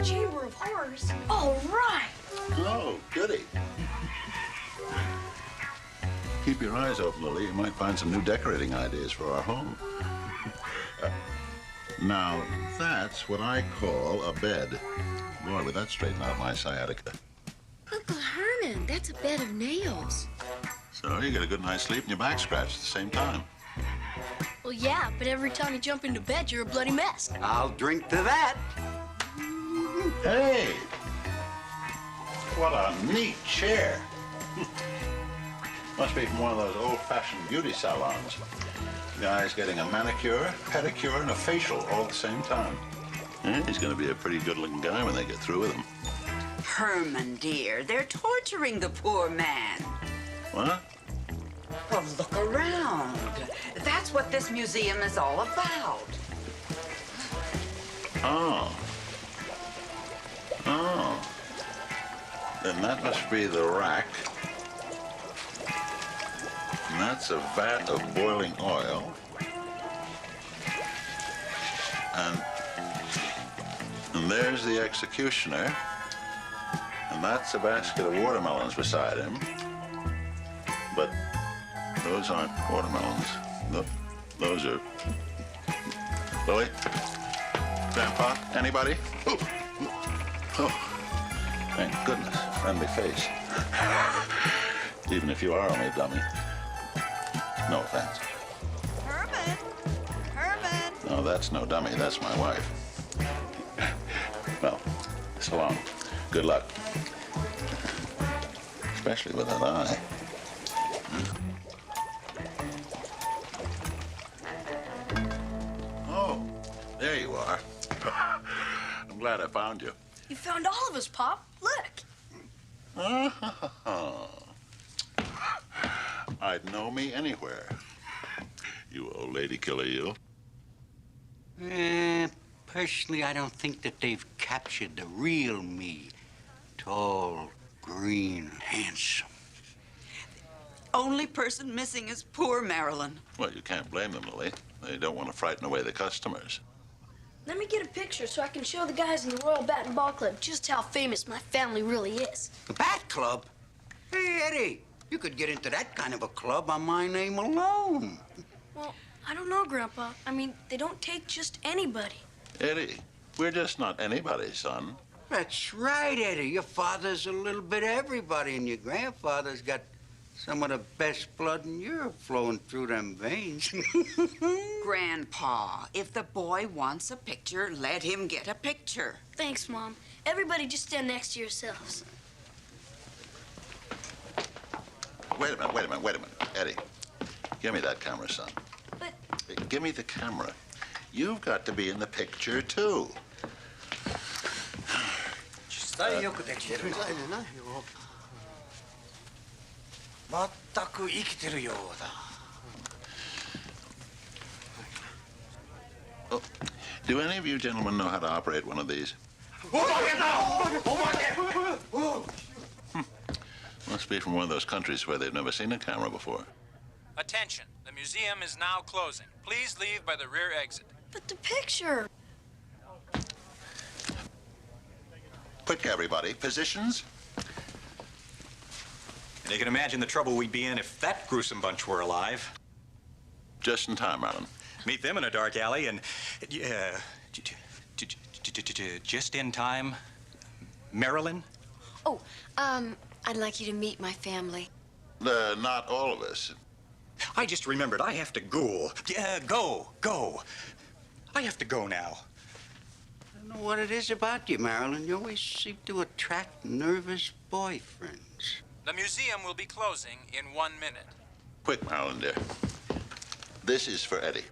Chamber of Horrors. All right. Oh, goody. Keep your eyes open, Lily. You might find some new decorating ideas for our home. Now, that's what I call a bed. Boy, would that straighten out my sciatica. Uncle Herman, that's a bed of nails. So you get a good night's sleep and your back scratched at the same time. Well, yeah, but every time you jump into bed, you're a bloody mess. I'll drink to that. Hey! What a neat chair. Must be from one of those old-fashioned beauty salons. Guy's getting a manicure, pedicure, and a facial all at the same time. Yeah, he's going to be a pretty good-looking guy when they get through with him. Herman, dear, they're torturing the poor man. What? Well, look around. That's what this museum is all about. Oh. Oh. Then that must be the rack. And that's a vat of boiling oil. And there's the executioner. And that's a basket of watermelons beside him. But those aren't watermelons. Those are... Lily? Grandpa? Anybody? Oh. Thank goodness. Friendly face. Even if you are only a dummy. No offense. Herman! Herman! No, that's no dummy. That's my wife. Well, so long. Good luck. Especially with that eye. Oh, there you are. I'm glad I found you. You found all of us, Pop. Look. I'd know me anywhere. You old lady killer, you. Personally, I don't think that they've captured the real me. Tall, green, handsome. Only person missing is poor Marilyn. Well, you can't blame them, Lily. They don't want to frighten away the customers. Let me get a picture so I can show the guys in the Royal Bat and Ball Club just how famous my family really is. The Bat Club? Hey, Eddie, you could get into that kind of a club on my name alone. Well, I don't know, Grandpa. I mean, they don't take just anybody. Eddie, we're just not anybody, son. That's right, Eddie. Your father's a little bit of everybody, and your grandfather's got some of the best blood in Europe flowing through them veins. Grandpa, if the boy wants a picture, let him get a picture. Thanks, Mom. Everybody just stand next to yourselves. Wait a minute. Eddie, give me that camera, son. But... Give me the camera. You've got to be in the picture, too. Oh, do any of you gentlemen know how to operate one of these? Must be from one of those countries where they've never seen a camera before. Attention, the museum is now closing. Please leave by the rear exit. But the picture... Quick, everybody. Positions? And you can imagine the trouble we'd be in if that gruesome bunch were alive. Just in time, Allan. Meet them in a dark alley and... just in time. Marilyn? Oh, I'd like you to meet my family. Not all of us. I just remembered I have to go. Go. I have to go now. I don't know what it is about you, Marilyn. You always seem to attract nervous boyfriends. The museum will be closing in 1 minute. Quick, Marilyn, dear. This is for Eddie.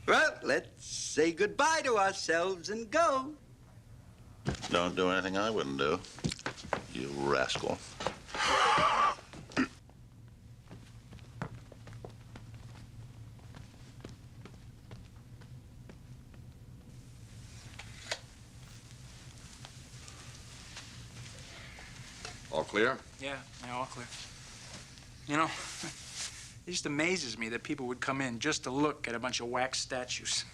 Well, let's say goodbye to ourselves and go. Don't do anything I wouldn't do, you rascal. All clear? Yeah, all clear. You know, It just amazes me that people would come in just to look at a bunch of wax statues.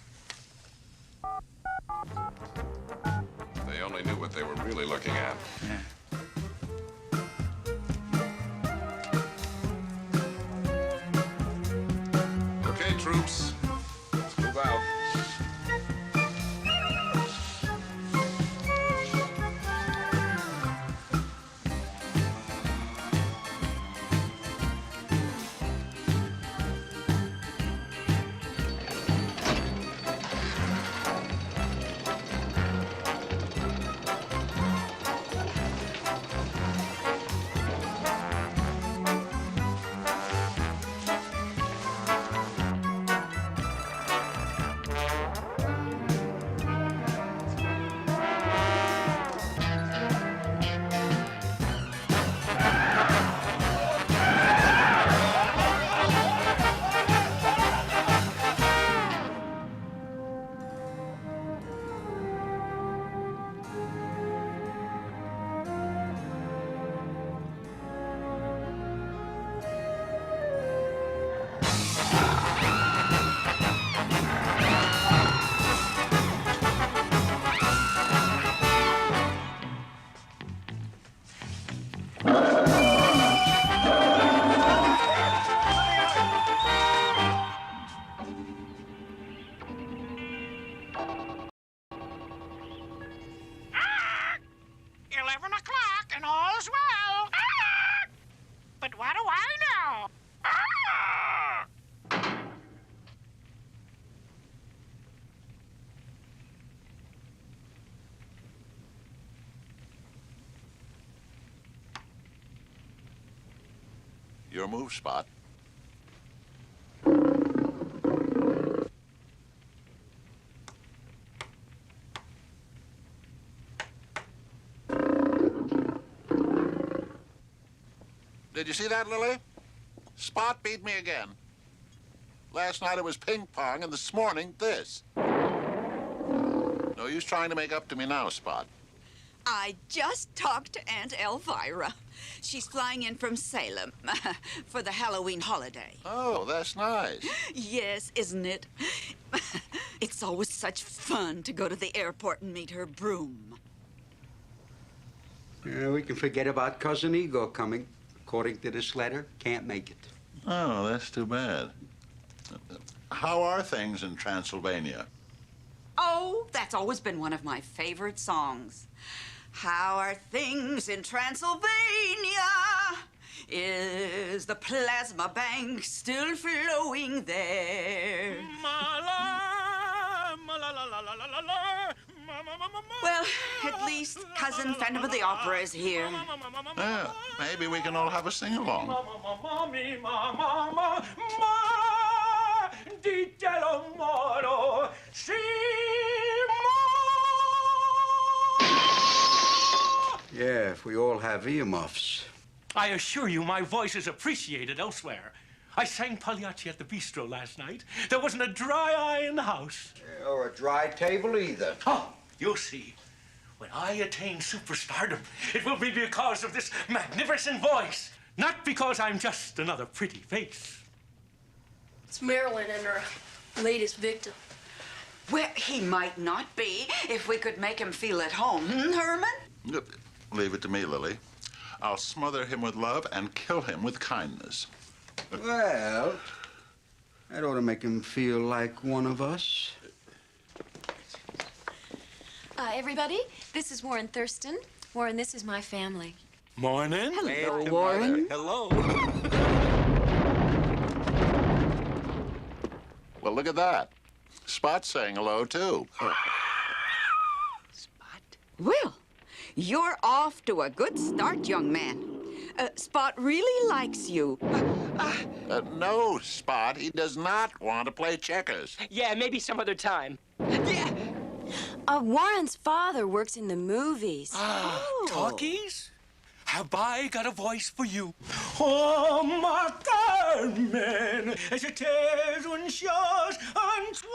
They only knew what they were really looking at. Yeah. Okay, troops, let's move out. Your move, Spot. Did you see that, Lily? Spot beat me again. Last night it was ping pong, and this morning, this. No use trying to make up to me now, Spot. I just talked to Aunt Elvira. She's flying in from Salem for the Halloween holiday. Oh, that's nice. Yes, isn't it? It's always such fun to go to the airport and meet her broom. Yeah, we can forget about Cousin Ego coming. According to this letter, can't make it. Oh, that's too bad. How are things in Transylvania? Oh, that's always been one of my favorite songs. How are things in Transylvania? Is the plasma bank still flowing there? Well, at least Cousin Phantom of the Opera is here. Yeah, maybe we can all have a sing-along. Yeah, if we all have earmuffs. I assure you my voice is appreciated elsewhere. I sang Pagliacci at the bistro last night. There wasn't a dry eye in the house. Or a dry table either. Oh, you'll see. When I attain superstardom, it will be because of this magnificent voice, not because I'm just another pretty face. It's Marilyn and her latest victim. Well, he might not be if we could make him feel at home, Herman? Leave it to me, Lily. I'll smother him with love and kill him with kindness. Well, that ought to make him feel like one of us. Everybody, this is Warren Thurston. Warren, this is my family. Morning. Hello, Warren. Hello. Well, look at that. Spot's saying hello, too. Spot? Well, you're off to a good start, young man. Spot really likes you. No, Spot. He does not want to play checkers. Yeah, maybe some other time. Yeah. Warren's father works in the movies. Talkies? Have I got a voice for you? Oh, my Carmen, je t'ai une chose en toi.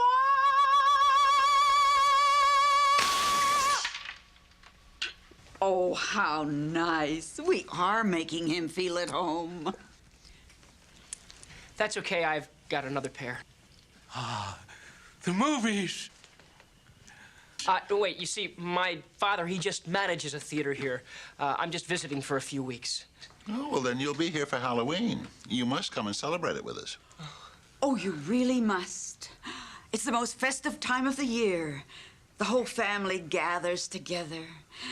Oh, how nice. We are making him feel at home. That's okay, I've got another pair. Ah, the movies. Wait, you see, my father, he just manages a theater here. I'm just visiting for a few weeks. Oh, well, then you'll be here for Halloween. You must come and celebrate it with us. Oh, you really must. It's the most festive time of the year. The whole family gathers together,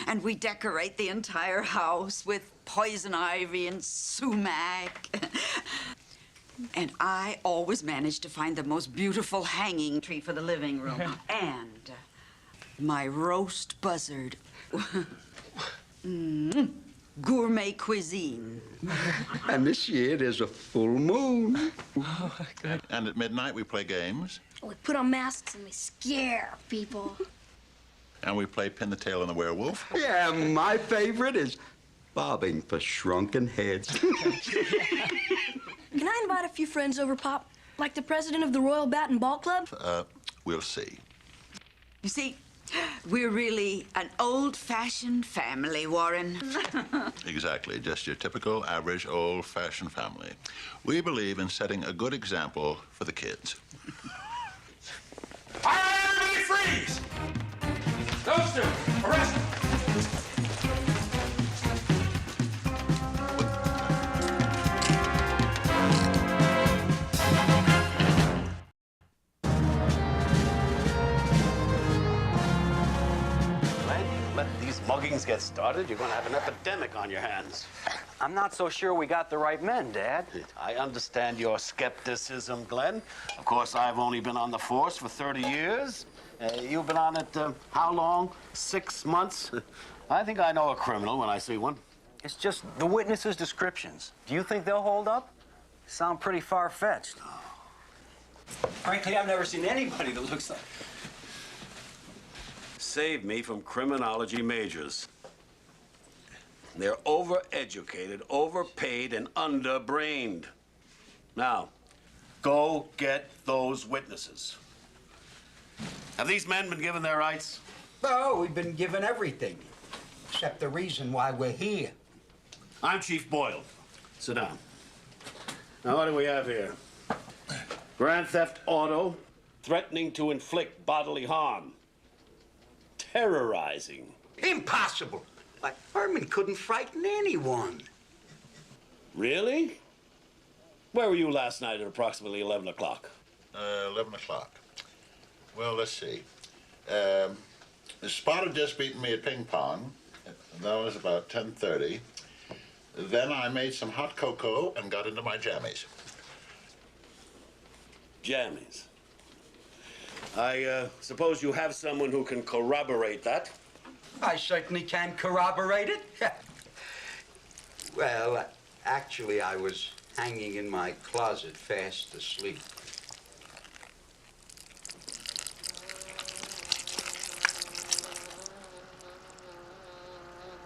and we decorate the entire house with poison ivy and sumac. And I always manage to find the most beautiful hanging tree for the living room. And my roast buzzard. Gourmet cuisine. And this year there's a full moon. Oh, good. And at midnight, we play games. We put on masks and we scare people. And we play Pin the Tail on the Werewolf. Yeah, my favorite is bobbing for shrunken heads. Can I invite a few friends over, Pop? Like the president of the Royal Bat and Ball Club? We'll see. You see, we're really an old-fashioned family, Warren. Exactly, just your typical, average, old-fashioned family. We believe in setting a good example for the kids. All right, everybody freeze! Those two, arrest them. Muggings get started, you're going to have an epidemic on your hands. I'm not so sure we got the right men, Dad. I understand your skepticism, Glenn. Of course, I've only been on the force for 30 years. You've been on it, how long? 6 months? I think I know a criminal when I see one. It's just the witnesses' descriptions. Do you think they'll hold up? Sound pretty far-fetched. Frankly, I've never seen anybody that looks like... Save me from criminology majors. They're overeducated, overpaid, and underbrained. Now, go get those witnesses. Have these men been given their rights? Oh, we've been given everything, except the reason why we're here. I'm Chief Boyle. Sit down. Now, what do we have here? Grand theft auto, threatening to inflict bodily harm. Terrorizing. Impossible. Like, Herman couldn't frighten anyone. Really? Where were you last night at approximately 11 o'clock? 11 o'clock. Well, let's see. Spot had just beaten me at ping pong. That was about 10:30. Then I made some hot cocoa and got into my jammies. Jammies? I suppose you have someone who can corroborate that? I certainly can corroborate it. Well, actually, I was hanging in my closet fast asleep.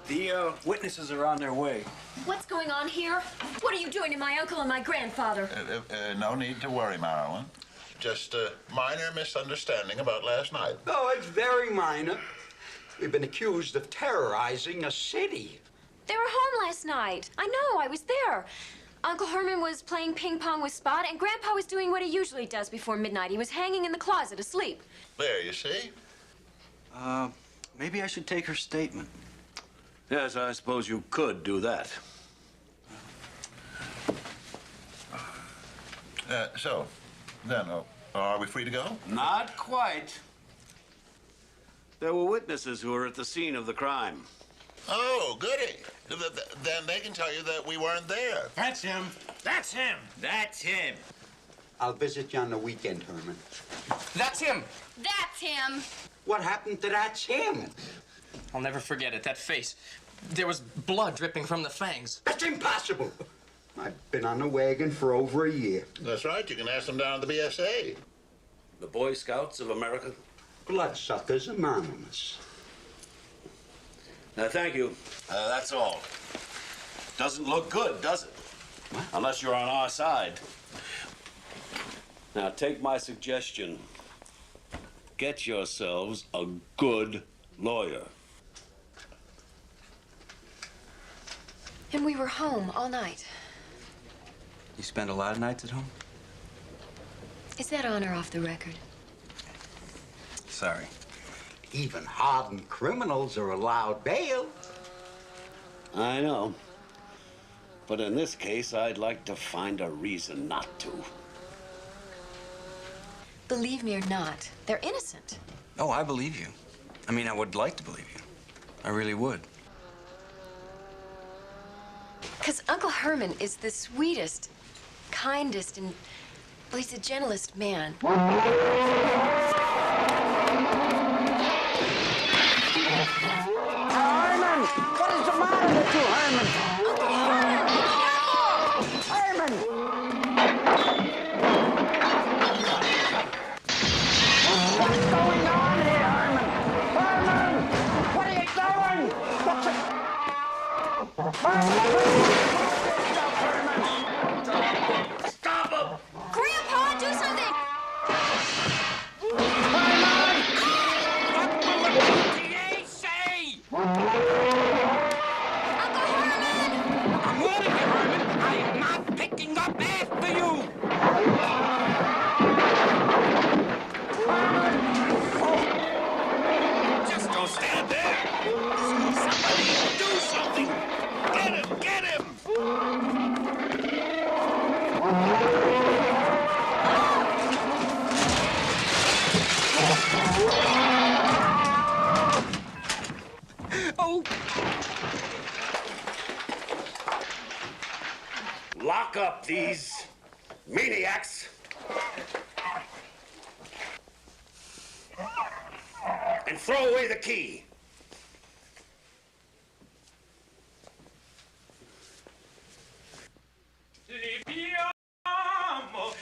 The witnesses are on their way. What's going on here? What are you doing to my uncle and my grandfather? No need to worry, Marilyn. Just a minor misunderstanding about last night. Oh, it's very minor. We've been accused of terrorizing a city. They were home last night. I know, I was there. Uncle Herman was playing ping pong with Spot, and Grandpa was doing what he usually does before midnight. He was hanging in the closet asleep. There, you see? Maybe I should take her statement. Yes, I suppose you could do that. So, then, are we free to go? Not quite. There were witnesses who were at the scene of the crime. Oh, goody. Then they can tell you that we weren't there. That's him. That's him. That's him. I'll visit you on the weekend, Herman. That's him. That's him. What happened to that's him? I'll never forget it, that face. There was blood dripping from the fangs. That's impossible. I've been on the wagon for over a year. That's right. You can ask them down at the BSA. The Boy Scouts of America? Bloodsuckers Anonymous. Thank you. That's all. Doesn't look good, does it? What? Unless you're on our side. Now, take my suggestion. Get yourselves a good lawyer. And we were home all night. You spend a lot of nights at home? Is that honor off the record? Sorry. Even hardened criminals are allowed bail. I know. But in this case, I'd like to find a reason not to. Believe me or not, they're innocent. Oh, I believe you. I mean, I would like to believe you. I really would. Because Uncle Herman is the sweetest, kindest, and, well, he's the gentlest man. Herman! What is the matter with you, Herman? Herman! What's going on here, Herman? Herman! What are you doing? What's it? Herman! Stop him! Grandpa, do something! Herman! What will the PTA say? Uncle Herman! I'm warning you, Herman. I am not picking up after you. Just don't stand there. Somebody do something. Get him! Get him! Oh! Lock up these maniacs. And throw away the key.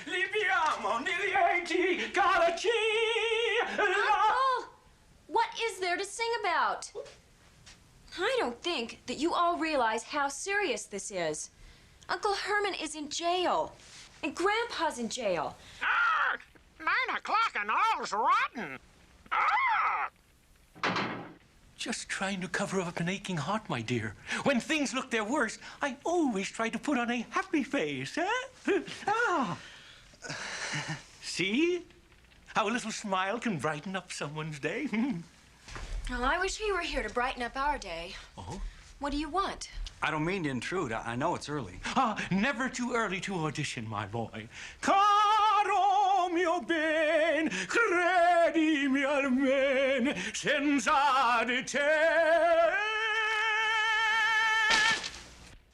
Liebmann, nilieti, galachi, Uncle! What is there to sing about? I don't think that you all realize how serious this is. Uncle Herman is in jail, and Grandpa's in jail. 9 o'clock and all's rotten. Just trying to cover up an aching heart, my dear. When things look their worst, I always try to put on a happy face, ah. See? How a little smile can brighten up someone's day. Well, I wish he were here to brighten up our day. Oh? What do you want? I don't mean to intrude. I know it's early. Never too early to audition, my boy. Caro mio ben, credimi almen, senza di te.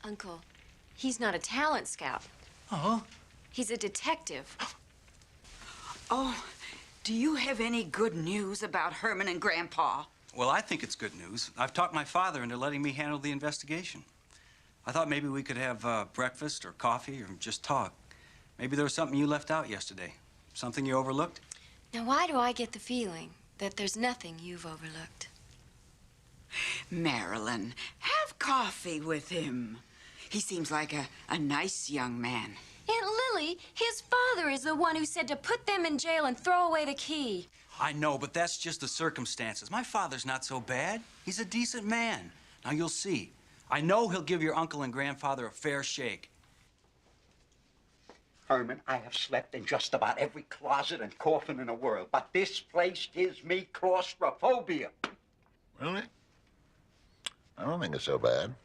Uncle, he's not a talent scout. Oh? He's a detective. Oh, do you have any good news about Herman and Grandpa? Well, I think it's good news. I've talked my father into letting me handle the investigation. I thought maybe we could have breakfast or coffee or just talk. Maybe there was something you left out yesterday. Something you overlooked? Now, why do I get the feeling that there's nothing you've overlooked? Marilyn, have coffee with him. He seems like a nice young man. Aunt Lily, his father is the one who said to put them in jail and throw away the key. I know, but that's just the circumstances. My father's not so bad. He's a decent man. Now, you'll see. I know he'll give your uncle and grandfather a fair shake. Herman, I have slept in just about every closet and coffin in the world, but this place gives me claustrophobia. Really? I don't think it's so bad.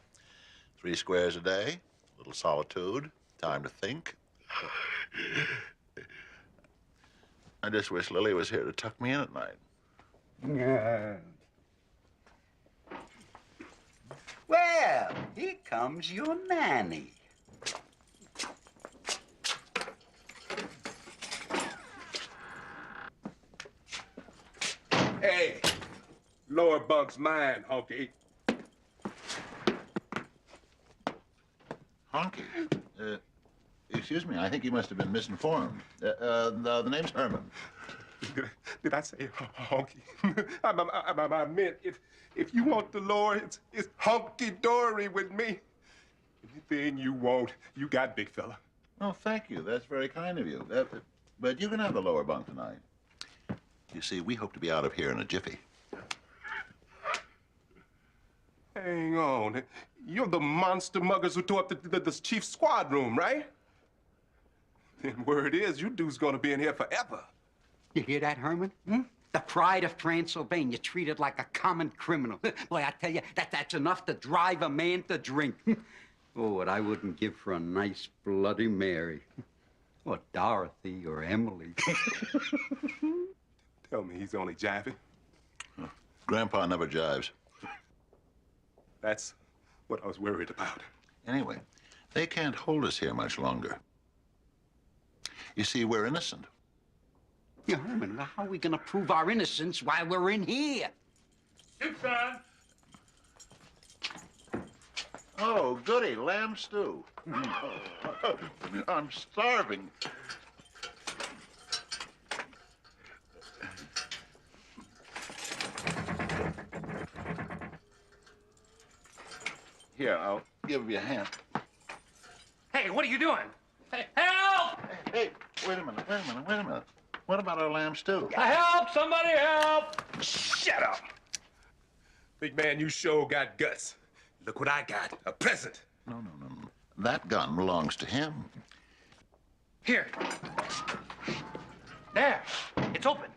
3 squares a day, a little solitude, time to think. I just wish Lily was here to tuck me in at night. Yeah. Well, here comes your nanny. Hey, lower bunk's mine, Honky. Honky? Excuse me, I think you must have been misinformed. The name's Herman. Did I say honky? I meant if you want the lower, it's honky-dory with me. Anything you want, you got, big fella. Oh, thank you. That's very kind of you. But you can have the lower bunk tonight. You see, we hope to be out of here in a jiffy. Hang on. You're the monster muggers who tore up the chief's squad room, right? And word is, you dude's gonna be in here forever. You hear that, Herman? Hmm? The pride of Transylvania treated like a common criminal. Boy, I tell you, that's enough to drive a man to drink. Oh, what I wouldn't give for a nice Bloody Mary. Or Dorothy or Emily. Tell me he's only jiving. Grandpa never jives. That's what I was worried about. Anyway, they can't hold us here much longer. You see, we're innocent. Yeah, Herman, how are we gonna prove our innocence while we're in here? Soup, son. Oh, goody, lamb stew. I'm starving. Here, I'll give you a hand. Hey, what are you doing? Hey, help! Hey, wait a minute. What about our lamb stew? Help! Somebody help! Shut up! Big man, you sure got guts. Look what I got, a present. No. That gun belongs to him. Here. There. It's open.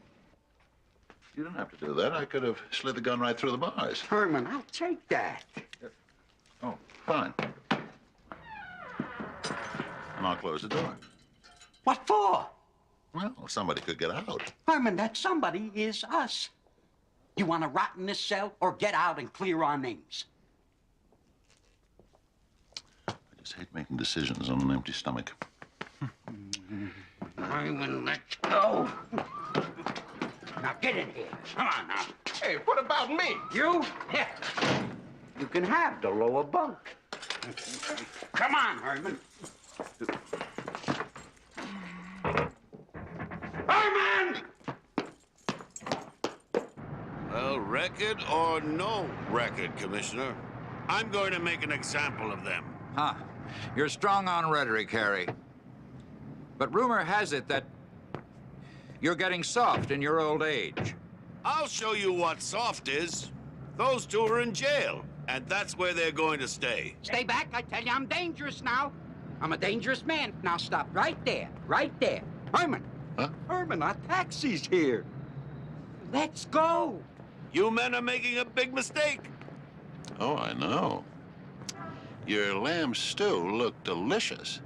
You don't have to do that. I could have slid the gun right through the bars. Herman, I'll take that. Oh, fine. And I'll close the door. What for? Well, somebody could get out. Herman, that somebody is us. You want to rot in this cell or get out and clear our names? I just hate making decisions on an empty stomach. Herman, let's go. Now get in here. Come on now. Hey, what about me? You? Yeah. You can have the lower bunk. Come on, Herman. Herman! Well, record or no record, Commissioner, I'm going to make an example of them. Huh. You're strong on rhetoric, Harry. But rumor has it that you're getting soft in your old age. I'll show you what soft is. Those two are in jail, and that's where they're going to stay. Stay back, I tell you, I'm dangerous now. I'm a dangerous man. Now stop right there, right there. Herman. Huh? Herman, our taxi's here. Let's go. You men are making a big mistake. Oh, I know. Your lamb stew looked delicious.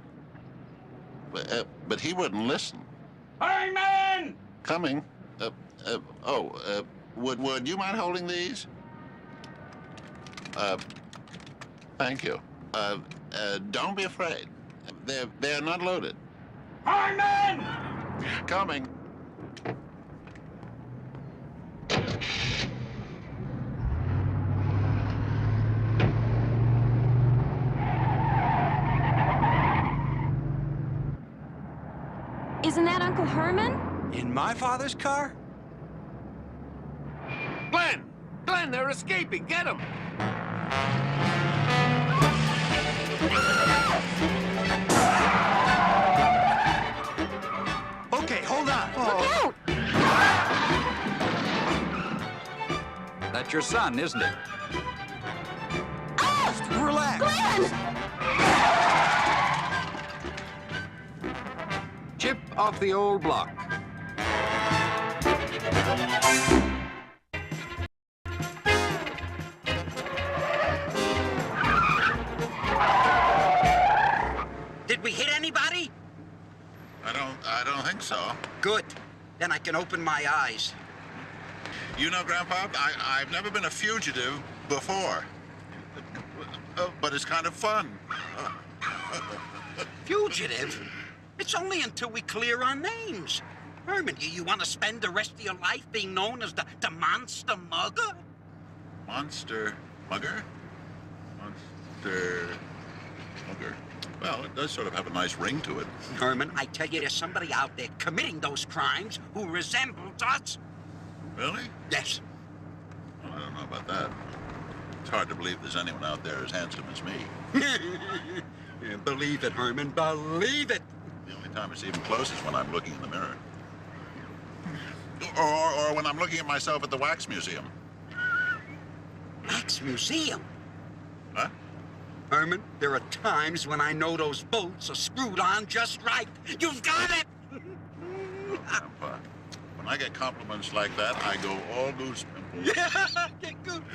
But he wouldn't listen. Herman! Coming. Would you mind holding these? Thank you. Don't be afraid. They're not loaded. Herman! Coming. Isn't that Uncle Herman? In my father's car? Glenn! Glenn, they're escaping. Get them! Okay, hold on. Look out! That's your son, isn't it? Oh! Relax. Glenn! Chip off the old block. Did we hit anybody? I don't think so. Good. Then I can open my eyes. You know, Grandpa, I've never been a fugitive before. But it's kind of fun. Fugitive? It's only until we clear our names. Herman, you want to spend the rest of your life being known as the monster mugger? Monster mugger? Monster mugger. Well, it does sort of have a nice ring to it. Herman, I tell you, there's somebody out there committing those crimes who resembles us. Really? Yes. Well, I don't know about that. It's hard to believe there's anyone out there as handsome as me. Yeah, believe it, Herman, believe it. The only time it's even close is when I'm looking in the mirror. Or when I'm looking at myself at the wax museum. Wax museum? Huh? Herman, there are times when I know those bolts are screwed on just right. You've got it! Grandpa, when I get compliments like that, I go all goose pimples.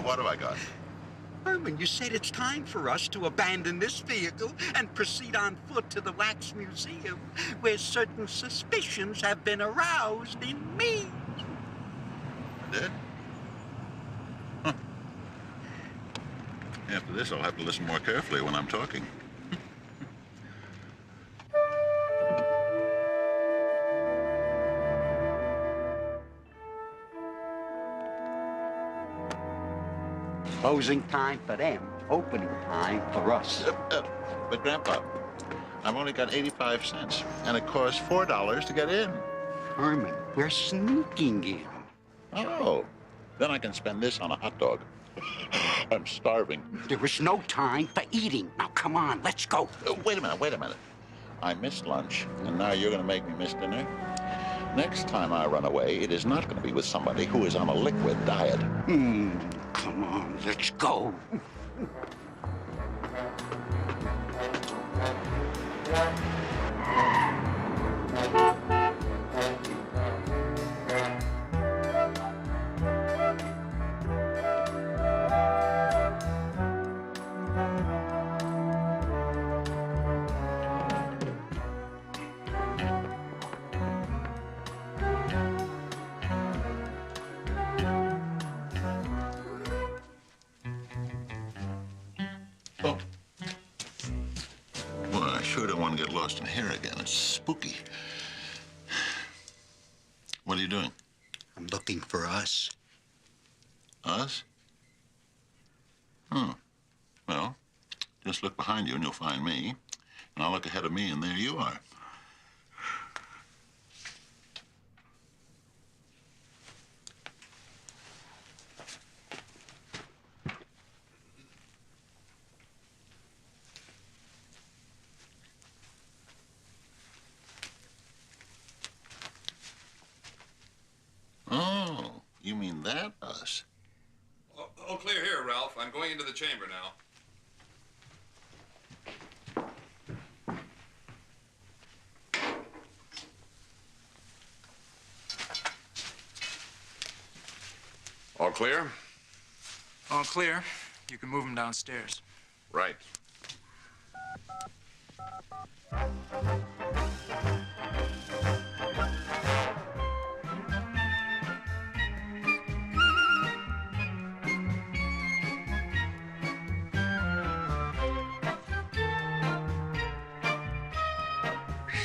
What have I got? Herman, you said it's time for us to abandon this vehicle and proceed on foot to the Wax Museum, where certain suspicions have been aroused in me. I did? Huh. After this, I'll have to listen more carefully when I'm talking. Closing time for them, opening time for us. But, Grandpa, I've only got 85 cents, and it costs $4 to get in. Herman, we're sneaking in. Oh, then I can spend this on a hot dog. I'm starving. There is no time for eating. Now, come on, let's go. Wait a minute. I missed lunch, and now you're going to make me miss dinner? Next time I run away, it is not going to be with somebody who is on a liquid diet. Come on, let's go. Well, I sure don't want to get lost in here again. It's spooky. What are you doing? I'm looking for us. Us? Oh. Well, just look behind you and you'll find me. And I'll look ahead of me and there you are. Oh, you mean that us? All clear here, Ralph. I'm going into the chamber now. All clear? All clear. You can move him downstairs. Right.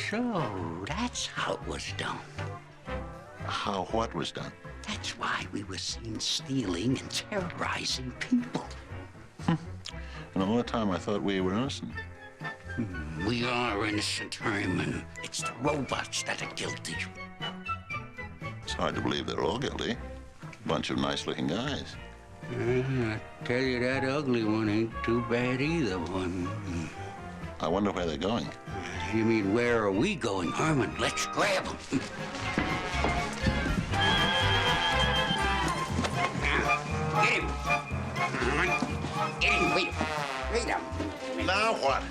So, that's how it was done. How what was done? That's why we were seen stealing and terrorizing people. And all the time I thought we were innocent. We are innocent, Herman. It's the robots that are guilty. It's hard to believe they're all guilty. Bunch of nice-looking guys. I tell you, that ugly one ain't too bad either. I wonder where they're going. You mean, where are we going, Herman? Let's grab them. Get him. Herman. Get him. Wait up. Now what?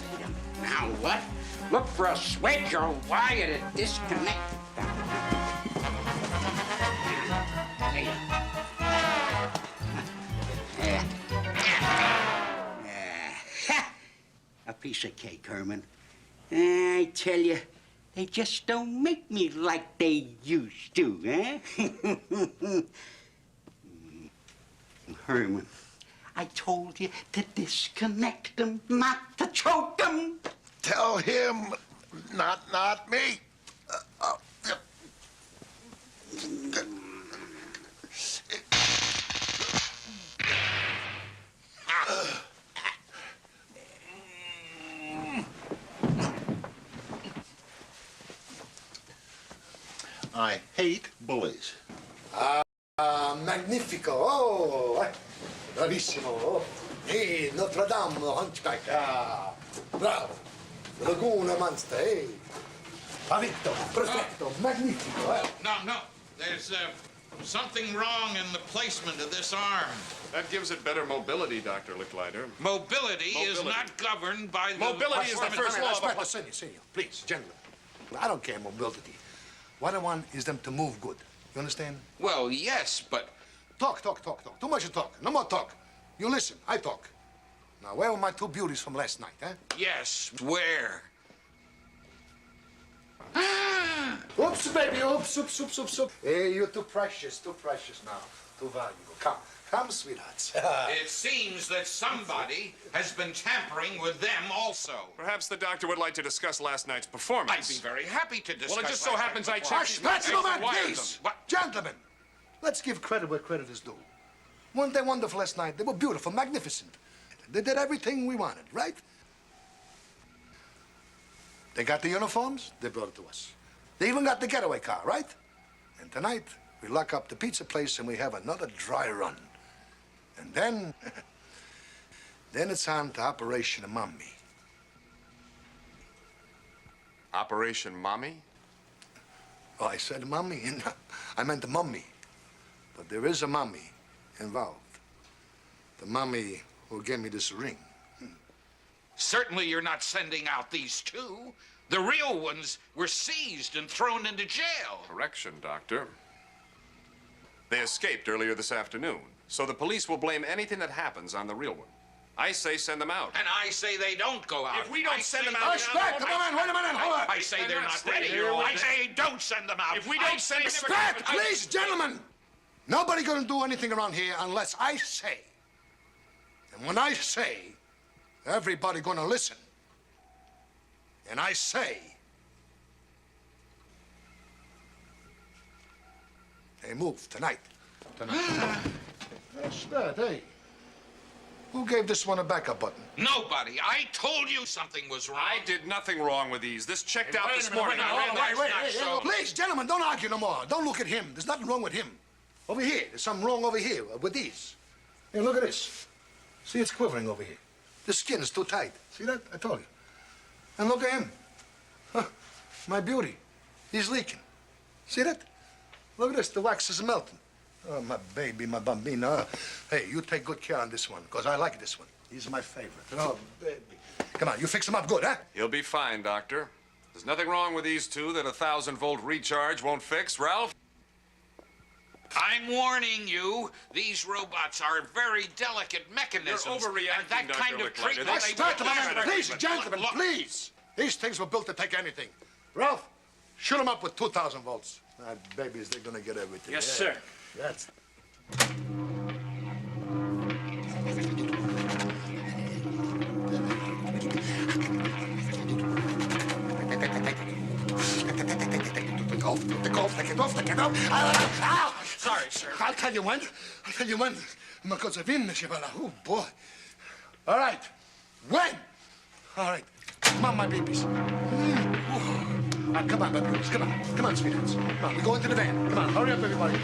Now what? Look for a switch or wire to disconnect. A piece of cake, Herman. I tell you, they just don't make me like they used to, eh? Herman, I told you to disconnect them, not to choke them. Tell him, not me. I hate bullies. Magnifico! Oh, bravissimo! Notre Dame, Hunchback. Bravo! Laguna Munster, Paretto, perfetto, magnifico! No. There's Something wrong in the placement of this arm. That gives it better mobility, Dr. Licklider. Mobility is not governed by the... Mobility is the first law of... Senor, please, gentlemen. I don't care mobility. What I want is them to move good. You understand? Well, yes, but... Talk. Too much talk. No more talk. You listen, I talk. Now, where were my two beauties from last night, huh? Yes, where? Oops, baby, oops. Hey, you're too precious now. Too valuable. Come, sweethearts. It seems that somebody has been tampering with them also. Perhaps the doctor would like to discuss last night's performance. I'd be very happy to discuss. Well, it just so happens I checked... That's no man, please! Gentlemen, let's give credit where credit is due. Weren't they wonderful last night? They were beautiful, magnificent. They did everything we wanted, right? They got the uniforms, they brought it to us. They even got the getaway car, right? And tonight, we lock up the pizza place and we have another dry run. And then, then it's on to Operation Mommy. Operation Mommy? Oh, I said mommy, and I meant the mummy. But there is a mummy involved. The mummy who gave me this ring. Certainly you're not sending out these two. The real ones were seized and thrown into jail. Correction, Doctor. They escaped earlier this afternoon, so the police will blame anything that happens on the real one. I say send them out. And I say they don't go out. If we don't send them out... Hush back! Come on, wait a minute, hold on. I say they're not ready. I say don't send them out. If we don't send them... Back, please, gentlemen! Nobody gonna do anything around here unless I say. And when I say, everybody gonna listen. And I say, they move tonight. What's that, hey? Who gave this one a backup button? Nobody. I told you something was wrong. I did nothing wrong with these. This checked out this morning. Wait. Please, gentlemen, don't argue no more. Don't look at him. There's nothing wrong with him. Over here, there's something wrong over here with these. Hey, look at this. See, it's quivering over here. The skin is too tight. See that? I told you. And look at him. Huh. My beauty. He's leaking. See that? Look at this. The wax is melting. Oh, my baby, my bambina. Hey, you take good care on this one, because I like this one. He's my favorite. Oh, baby. Come on, you fix him up good, huh? He'll be fine, Doctor. There's nothing wrong with these two that a 1,000-volt recharge won't fix. Ralph? I'm warning you, these robots are very delicate mechanisms. You're overreacting, and that kind of treatment... Please, gentlemen, please. These things were built to take anything. Ralph, shoot them up with 2,000 volts. Babies, they're gonna get everything. Yes, sir. That's... Take it off. Sorry, sir. I'll tell you when. Because of him, oh, boy. All right. When? All right. Come on, my babies. Come on, my babies. Come on, sweethearts. Come on, we go into the van. Come on, hurry up, everybody.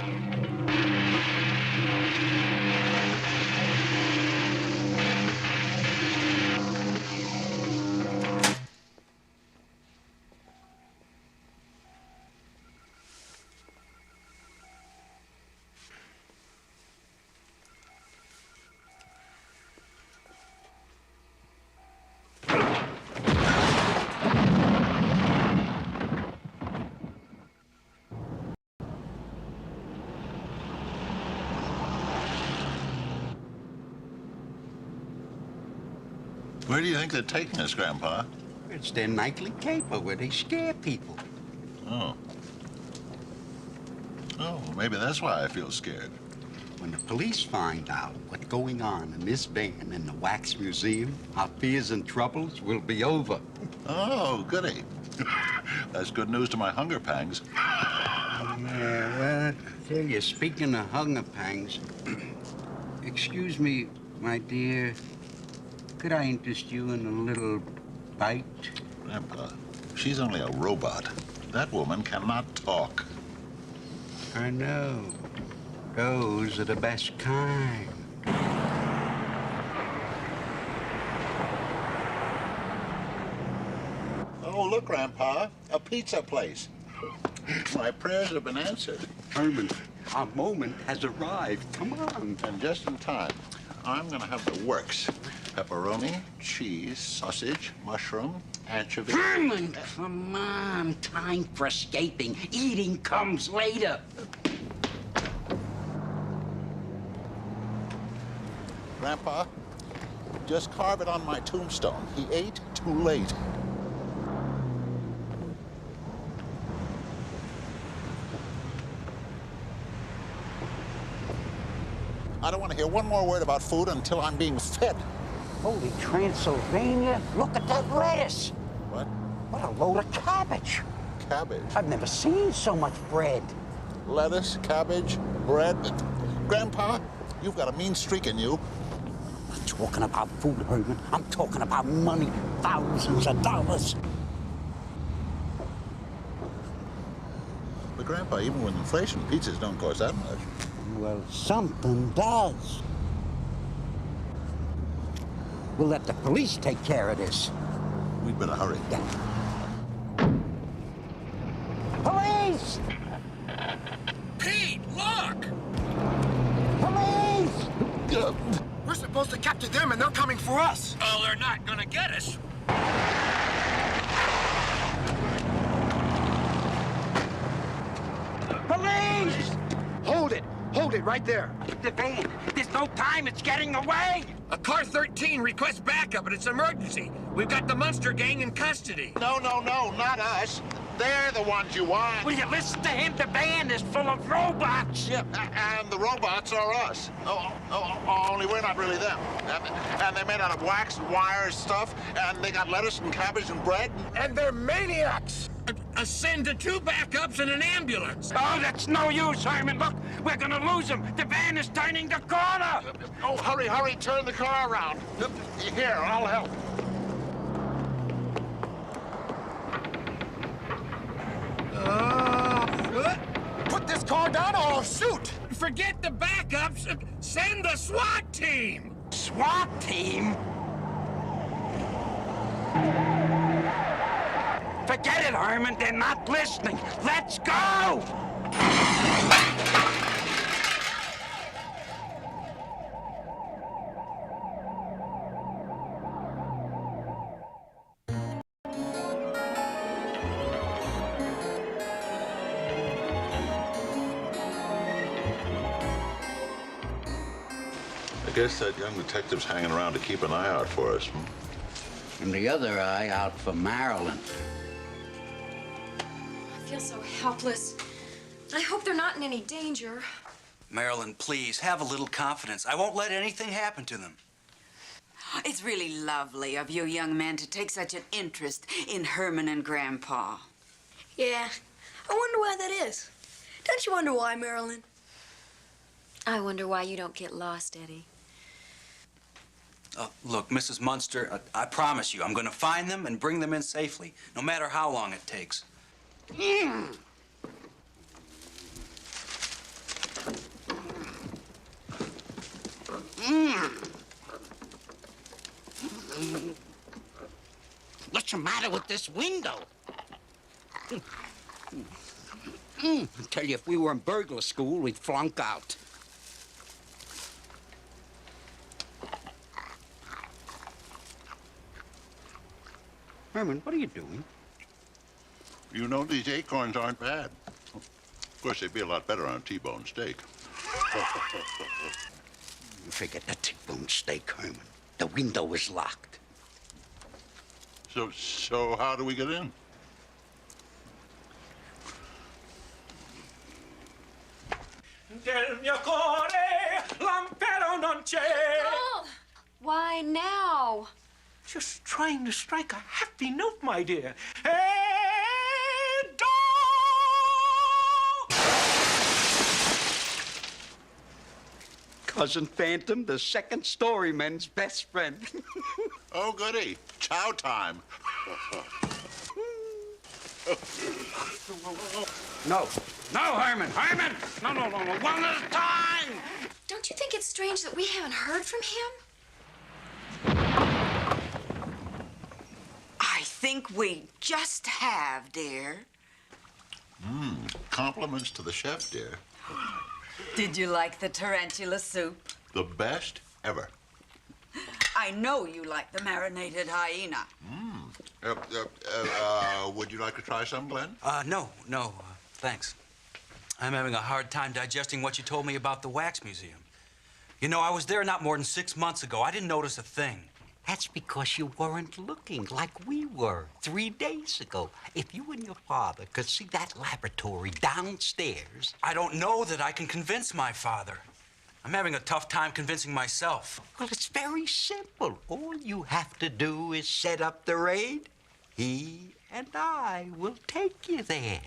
Where do you think they're taking us, Grandpa? It's their nightly caper where they scare people. Oh. Oh, well, maybe that's why I feel scared. When the police find out what's going on in this van in the Wax Museum, our fears and troubles will be over. Oh, goody. That's good news to my hunger pangs. Yeah, well, I tell you, speaking of hunger pangs, excuse me, my dear, could I interest you in a little bite? Grandpa, she's only a robot. That woman cannot talk. I know. Those are the best kind. Oh, look, Grandpa, a pizza place. My prayers have been answered. Herman, Our moment has arrived. Come on. And just in time. I'm gonna have the works. Pepperoni, cheese, sausage, mushroom, anchovy. Herman, come on. Time for escaping. Eating comes later. Grandpa, just carve it on my tombstone. He ate too late. I don't want to hear one more word about food until I'm being fed. Holy Transylvania, look at that lettuce. What? What a load of cabbage. Cabbage? I've never seen so much bread. Lettuce, cabbage, bread. Grandpa, you've got a mean streak in you. I'm talking about food, Herman. I'm talking about money, thousands of dollars. But Grandpa, even with inflation, pizzas don't cost that much. Well, something does. We'll let the police take care of this. We'd better hurry. Yeah. Police! Pete, look! Police! We're supposed to capture them, and they're coming for us. Oh, they're not gonna get us. Police! Hold it. Hold it right there. The van. There's no time. It's getting away. A car 13 requests backup, and it's emergency. We've got the Munster gang in custody. No, not us. They're the ones you want. Will you listen to him? The van is full of robots. Yeah, and the robots are us. Only we're not really them. And they're made out of wax and wire and stuff, and they got lettuce and cabbage and bread. And they're maniacs. Send the 2 backups and an ambulance. Oh, that's no use, Herman. Look, we're gonna lose them. The van is turning the corner. Oh, hurry, turn the car around. Here, I'll help. Put this car down or I'll shoot. Forget the backups. Send the SWAT team. SWAT team? Forget it, Herman. They're not listening. Let's go! I guess that young detective's hanging around to keep an eye out for us. And the other eye out for Marilyn. I feel so helpless. I hope they're not in any danger. Marilyn, please, have a little confidence. I won't let anything happen to them. It's really lovely of you young men to take such an interest in Herman and Grandpa. Yeah, I wonder why that is. Don't you wonder why, Marilyn? I wonder why you don't get lost, Eddie. Look, Mrs. Munster, I promise you, I'm going to find them and bring them in safely, no matter how long it takes. What's the matter with this window? I tell you, if we were in burglar school, we'd flunk out. Herman, what are you doing? You know, these acorns aren't bad. Of course, they'd be a lot better on a T-bone steak. Forget the T-bone steak, Herman. The window is locked. So how do we get in? Del mio cuore, l'impero non c'è. Oh, why now? Just trying to strike a happy note, my dear. Cousin Phantom, the second story man's best friend. Oh, goody. Chow time. No, Herman, Herman! No, one at a time! Don't you think it's strange that we haven't heard from him? I think we just have, dear. Compliments to the chef, dear. Did you like the tarantula soup? The best ever. I know you like the marinated hyena. Would you like to try some, Glenn? No, thanks. I'm having a hard time digesting what you told me about the wax museum. You know, I was there not more than 6 months ago. I didn't notice a thing. That's because you weren't looking like we were 3 days ago. If you and your father could see that laboratory downstairs... I don't know that I can convince my father. I'm having a tough time convincing myself. Well, it's very simple. All you have to do is set up the raid. He and I will take you there.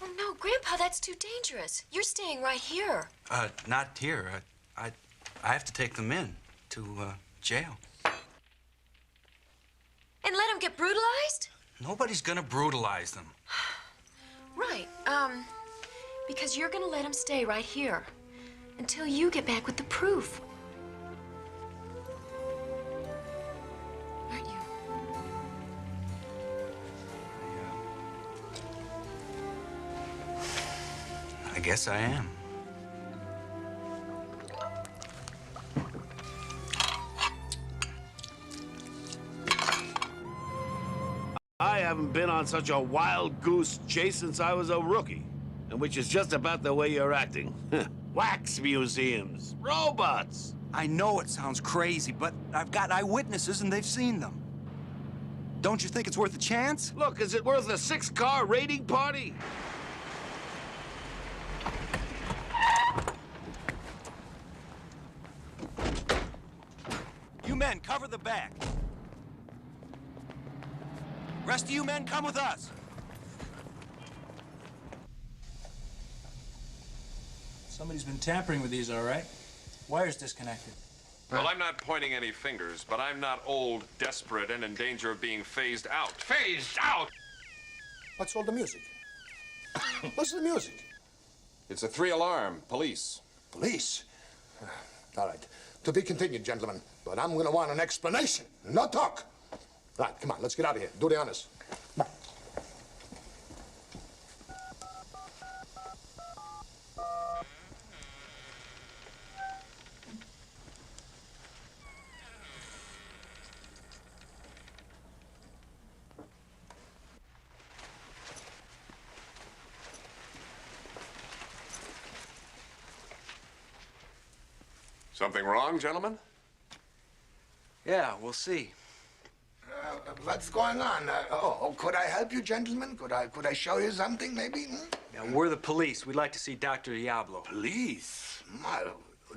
Oh, no, Grandpa, that's too dangerous. You're staying right here. Not here. I have to take them in to, jail. And let him get brutalized? Nobody's gonna brutalize them. Right, because you're gonna let him stay right here until you get back with the proof. Aren't you? I guess I am. I haven't been on such a wild goose chase since I was a rookie, and which is just about the way you're acting. Wax museums, robots. I know it sounds crazy, but I've got eyewitnesses and they've seen them. Don't you think it's worth a chance? Look, is it worth a 6-car raiding party? You men, cover the back. Rest of you men, come with us. Somebody's been tampering with these, all right. Wire's disconnected. Well, I'm not pointing any fingers, but I'm not old, desperate, and in danger of being phased out. Phased out! What's all the music? What's the music? It's a 3-alarm. Police. Police? All right. To be continued, gentlemen. But I'm going to want an explanation, not talk. Right, come on, let's get out of here. Do the honors. Come on. Something wrong, gentlemen? Yeah, we'll see. What's going on? Could I help you, gentlemen? Could I show you something, maybe? Yeah, we're the police. We'd like to see Dr. Diablo. Police?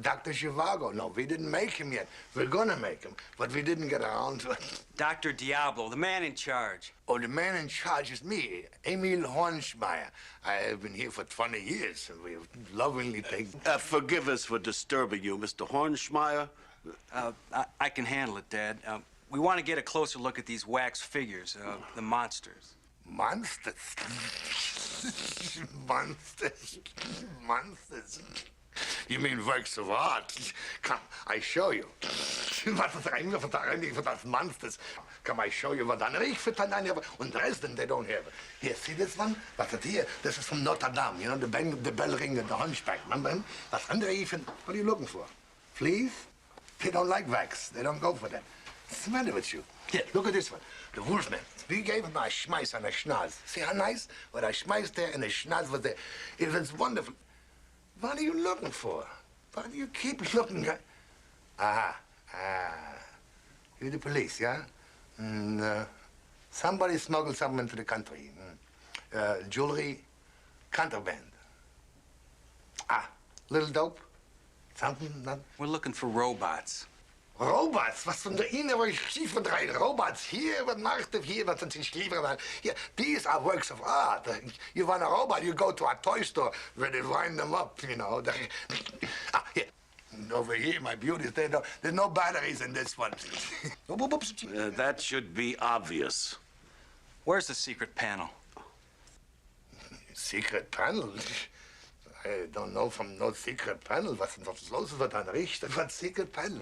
Dr. Zhivago? No, we didn't make him yet. We're gonna make him, but we didn't get around to it. Dr. Diablo, the man in charge. Oh, the man in charge is me, Emil Hornschmeyer. I have been here for 20 years, and we have lovingly taken... Forgive us for disturbing you, Mr. Hornschmeyer. I can handle it, Dad. We want to get a closer look at these wax figures, the monsters. Monsters? Monsters? Monsters? You mean works of art? Come, I show you. Was ist eigentlich für das Monsters? Come, I show you what Henrik für Tanania and Dresden they don't have. Here, see this one? What's it here? This is from Notre Dame, you know, the bell ring and the hunchback, remember him? That's Henrik. What are you looking for? Fleas? They don't like wax. They don't go for that. What's the matter with you? Here, look at this one. The Wolfman. We gave him a schmeiß and a schnaz. See how nice? What I schmeiß there and the schnaz was there. It was wonderful. What are you looking for? Why do you keep looking at... You're the police, yeah? Somebody smuggled something into the country. Jewelry, contraband. Little dope? Something? Nothing? We're looking for robots. Robots? Was von der Ihnen aber schief von drei Robots? Hier, was macht ihr hier? Was sind Sie schiefer? Here, these are works of art. You want a robot, you go to a toy store where they wind them up, you know. Here. Over here, my beauties, there's no batteries in this one. That should be obvious. Where's the secret panel? Secret panel? I don't know from no secret panel. Was los ist, was dann riecht? Was secret panel?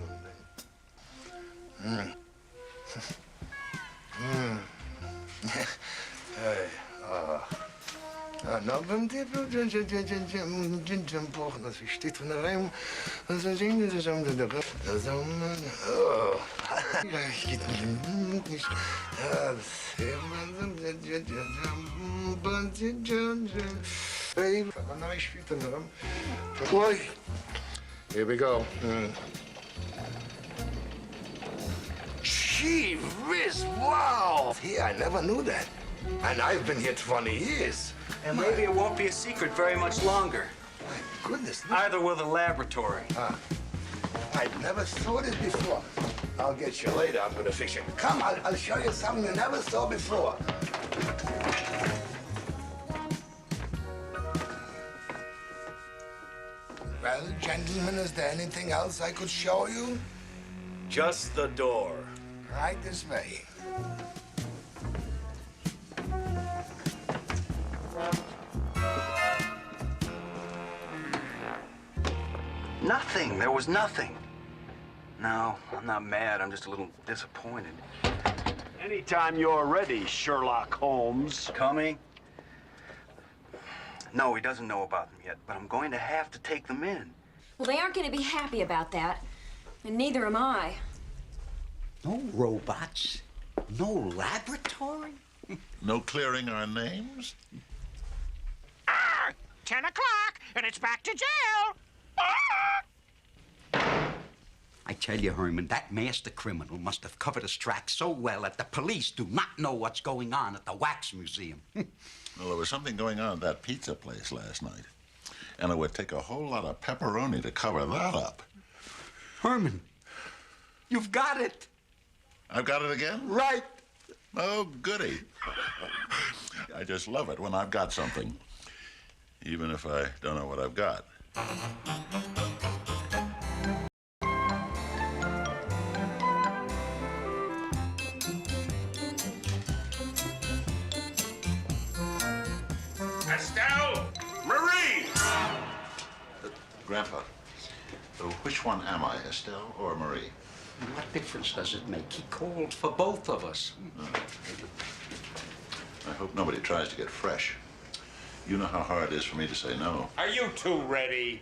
Here we go. Gee whiz, wow! Here, I never knew that. And I've been here 20 years. And maybe it won't be a secret very much longer. My goodness. Either will the laboratory. I never saw this before. I'll get you later. I'm gonna fix it. Come, I'll show you something you never saw before. Well, gentlemen, is there anything else I could show you? Just the door. Right this way. Nothing. There was nothing. No, I'm not mad. I'm just a little disappointed. Anytime you're ready, Sherlock Holmes. Coming? No, he doesn't know about them yet, but I'm going to have to take them in. Well, they aren't going to be happy about that. And neither am I. No robots. No laboratory. No clearing our names? 10 o'clock, and it's back to jail. I tell you, Herman, that master criminal must have covered his tracks so well that the police do not know what's going on at the Wax Museum. Well, there was something going on at that pizza place last night. And it would take a whole lot of pepperoni to cover that up. Herman, you've got it. I've got it again? Right. Oh, goody. I just love it when I've got something, even if I don't know what I've got. Estelle! Marie! Grandpa, which one am I, Estelle or Marie? What difference does it make? He called for both of us. I hope nobody tries to get fresh. You know how hard it is for me to say no. Are you two ready?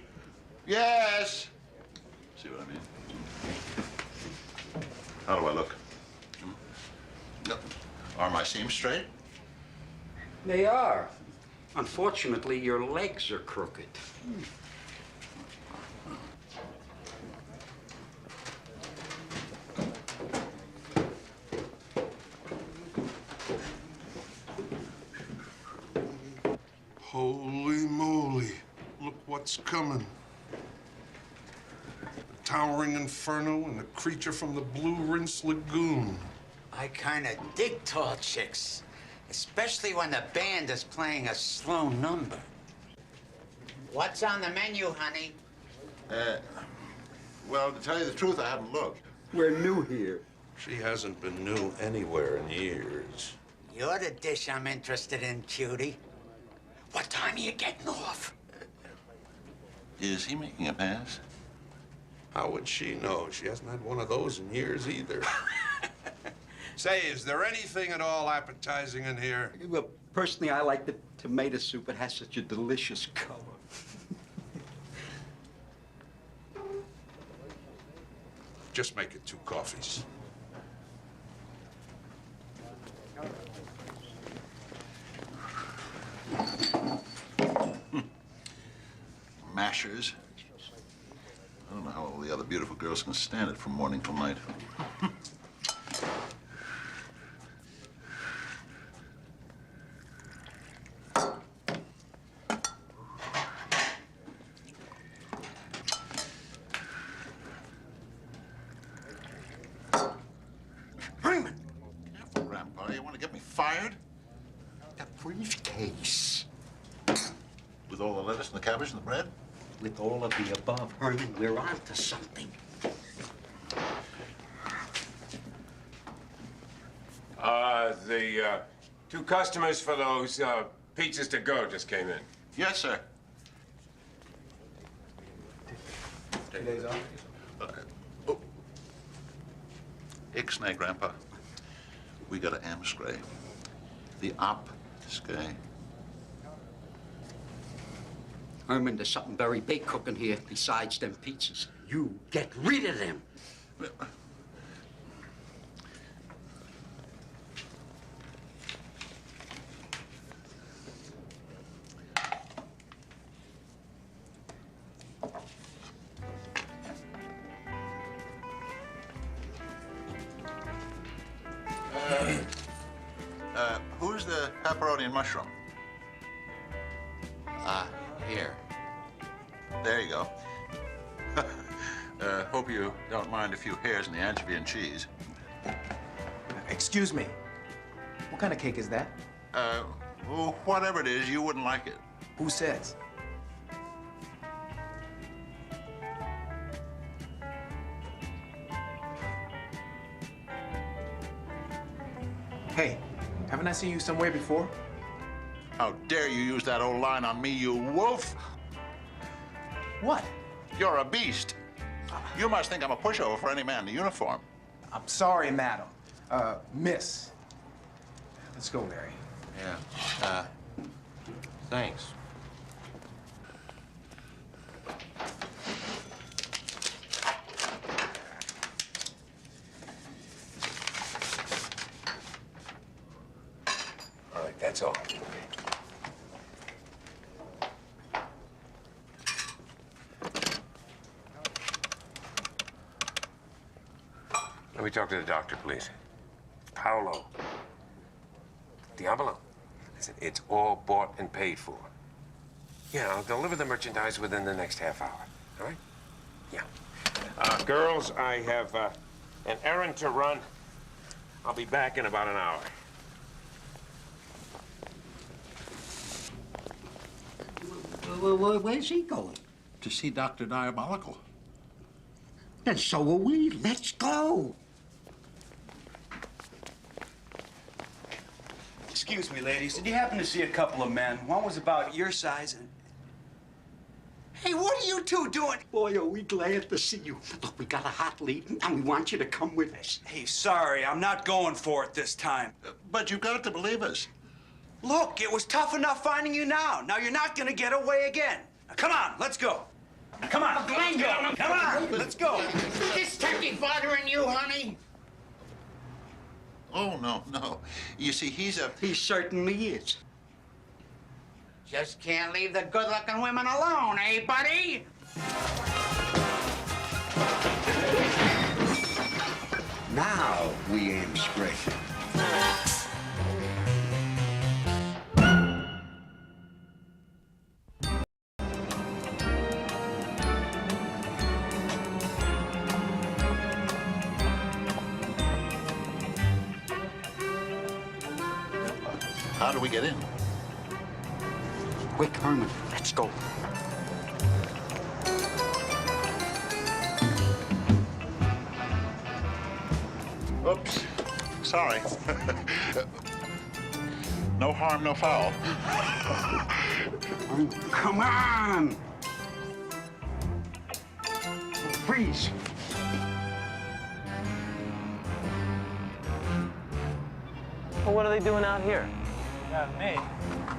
Yes! See what I mean? How do I look? No. Are my seams straight? They are. Unfortunately, your legs are crooked. Holy moly, look what's coming. A towering inferno and a creature from the Blue Rinse Lagoon. I kind of dig tall chicks, especially when the band is playing a slow number. What's on the menu, honey? Well, to tell you the truth, I haven't looked. We're new here. She hasn't been new anywhere in years. You're the dish I'm interested in, cutie. What time are you getting off? Is he making a pass? How would she know? She hasn't had one of those in years either. Say, is there anything at all appetizing in here? Well, personally, I like the tomato soup. It has such a delicious color. Just make it 2 coffees. Mashers. I don't know how all the other beautiful girls can stand it from morning till night. Herman! Careful, Grandpa. You want to get me fired? The briefcase. With all the lettuce and the cabbage and the bread? With all of the above, Herman, we're on to something. The 2 customers for those pizzas to go just came in. Yes, sir. Today's off? Oh. Ixnay, Grandpa. We got to amscray. The op skay. Herman, there's something very big cooking here besides them pizzas. You get rid of them. Who's the pepperoni and mushroom? Here. There you go. Hope you don't mind a few hairs in the anchovy and cheese. Excuse me. What kind of cake is that? Well, whatever it is, you wouldn't like it. Who says? Hey, haven't I seen you somewhere before? How dare you use that old line on me, you wolf? What? You're a beast. You must think I'm a pushover for any man in the uniform. I'm sorry, madam. Miss. Let's go, Larry. Yeah. Thanks. All right, that's all. Let me talk to the doctor, please. Paolo. Diabolo. Listen, it's all bought and paid for. Yeah, I'll deliver the merchandise within the next half hour. All right? Yeah. Girls, I have an errand to run. I'll be back in about an hour. Where's he going? To see Dr. Diabolical. And so are we. Let's go. Excuse me, ladies. Did you happen to see a couple of men? One was about your size and... Hey, what are you two doing? Boy, are we glad to see you. Look, we got a hot lead, and we want you to come with us. Hey, sorry, I'm not going for it this time. But you've got to believe us. Look, it was tough enough finding you now. Now you're not gonna get away again. Now, come on, let's go. Now, come on, Glenn, go. Come on, let's go. Is this turkey bothering you, honey? Oh, no, no. You see, He certainly is. Just can't leave the good-looking women alone, eh, buddy? Now we aim straight. How do we get in? Quick, Herman, let's go. Oops. Sorry. No harm, no foul. Come on! Freeze. Well, what are they doing out here? Not me.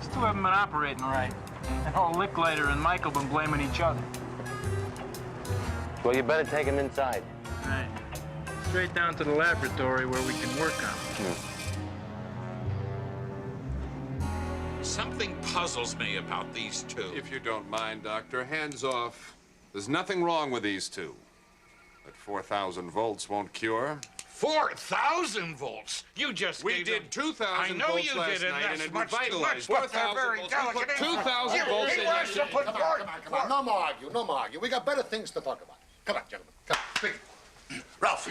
These two haven't been operating right. And old Licklater and Michael been blaming each other. Well, you better take him inside. Right. Straight down to the laboratory where we can work on them. Something puzzles me about these two. If you don't mind, Doctor, hands off. There's nothing wrong with these two. But 4,000 volts won't cure. 4,000 volts? You just We did 2,000 I know volts you last did, and night, that's and it much too revitalized. much, but they're 4,000 very volts. We put delicate. 2,000 volts in yesterday. Come on, no more argue, no more argue. We got better things to talk about. Come on, gentlemen, come. Quick. Ralph,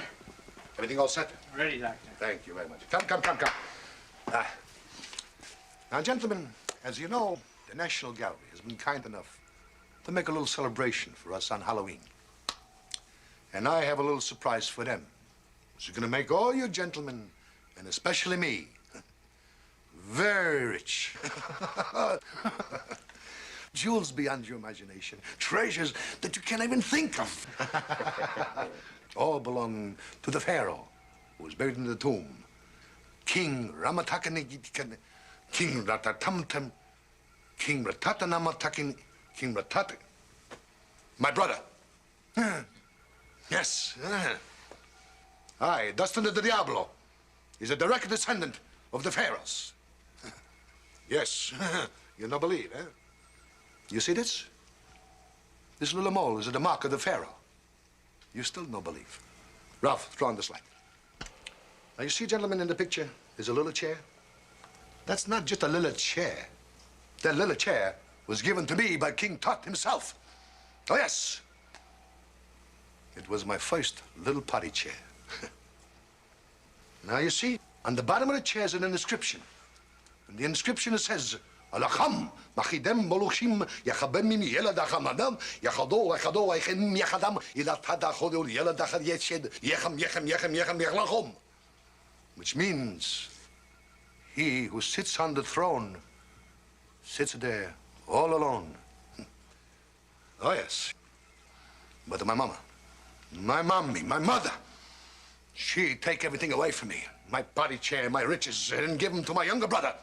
everything all set? Ready, Doctor. Thank you very much. Come. Now, gentlemen, as you know, the National Gallery has been kind enough to make a little celebration for us on Halloween. And I have a little surprise for them. Which is going to make all you gentlemen, and especially me, very rich. Jewels beyond your imagination, treasures that you can't even think of. All belong to the pharaoh who was buried in the tomb. King Ramatakani, King Ratatamtam, King Ratatanamatakin, King Ratate. My brother. Yes. Aye, Dustin de Diablo is a direct descendant of the pharaohs. Yes. You don't believe, eh? You see this? This little mole is the mark of the pharaoh. You still don't believe. Ralph, throw on the slide. Now, you see, gentlemen, in the picture, there's a little chair. That's not just a little chair. That little chair was given to me by King Tut himself. Oh, yes. It was my first little potty chair. Now, you see, on the bottom of the chair is an inscription. And the inscription says, Alacham, Machidem, Molushim, Yachabemim, Yeladachamadam, Yachado, Yachado, Yachem, Yachadam, Ilatadachodo, Yeladachad Yeched, Yechem, Yechem, Yechem, Yechem, Yachlachom. Which means, he who sits on the throne sits there all alone. Oh, yes. But my mama, my mommy, my mother, she'd take everything away from me. My potty chair, my riches, and give them to my younger brother.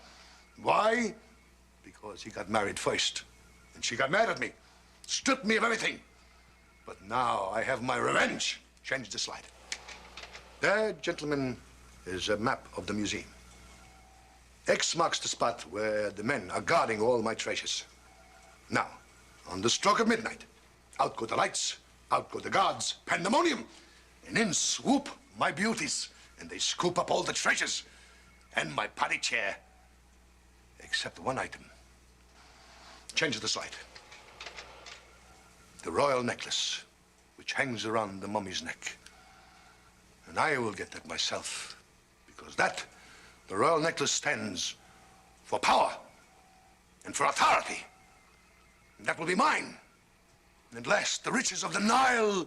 Why? Because he got married first. And she got mad at me, stripped me of everything. But now I have my revenge. Change the slide. There, gentlemen, is a map of the museum. X marks the spot where the men are guarding all my treasures. Now, on the stroke of midnight, out go the lights, out go the guards, pandemonium, and in swoop my beauties, and they scoop up all the treasures and my potty chair, except one item. Change the slide. The royal necklace, which hangs around the mummy's neck. And I will get that myself, because that, the royal necklace, stands for power and for authority. And that will be mine. And at last, the riches of the Nile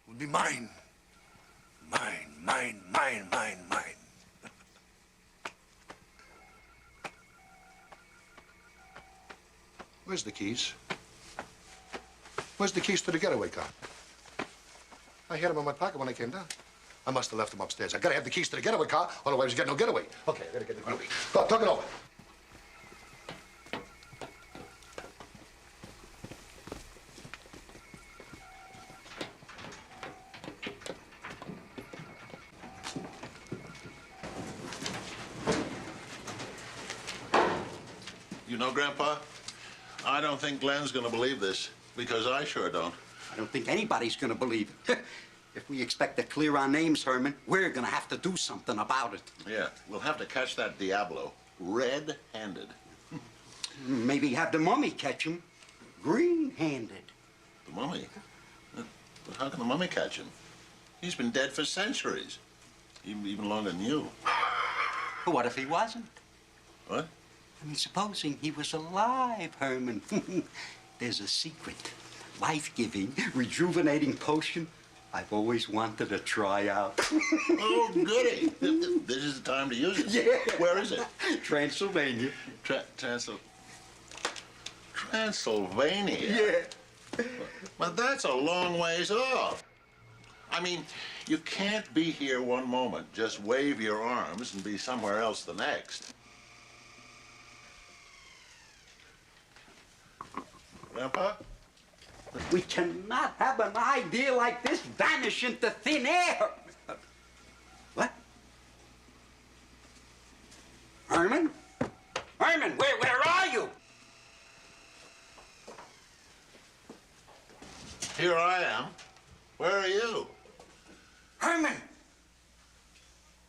will be mine. Mine, mine, mine, mine, mine. Where's the keys? Where's the keys to the getaway car? I had them in my pocket when I came down. I must have left them upstairs. I gotta have the keys to the getaway car, otherwise you get no getaway. Okay, I gotta get the getaway. Go, talk it over. You know, Grandpa, I don't think Glenn's gonna believe this, because I sure don't. I don't think anybody's gonna believe it. If we expect to clear our names, Herman, we're gonna have to do something about it. Yeah, we'll have to catch that Diablo red-handed. Maybe have the mummy catch him green-handed. The mummy? But how can the mummy catch him? He's been dead for centuries. Even longer than you. But what if he wasn't? What? I mean, supposing he was alive, Herman. There's a secret, life-giving, rejuvenating potion I've always wanted to try out. Oh, goody. This is the time to use it. Yeah. Where is it? Transylvania. Transylvania? Yeah. But that's a long ways off. I mean, you can't be here one moment, just wave your arms and be somewhere else the next. Grandpa? We cannot have an idea like this vanish into thin air. What? Herman? Herman, where are you? Here I am. Where are you? Herman,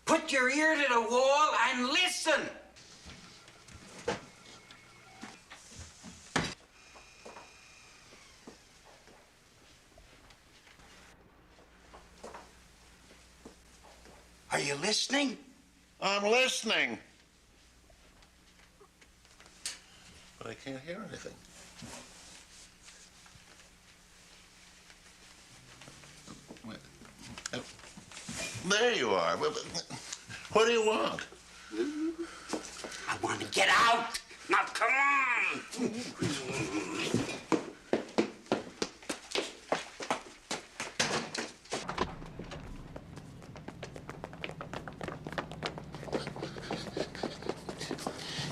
put your ear to the wall and listen. Are you listening? I'm listening. But I can't hear anything. There you are. What do you want? I want to get out. Now, come on.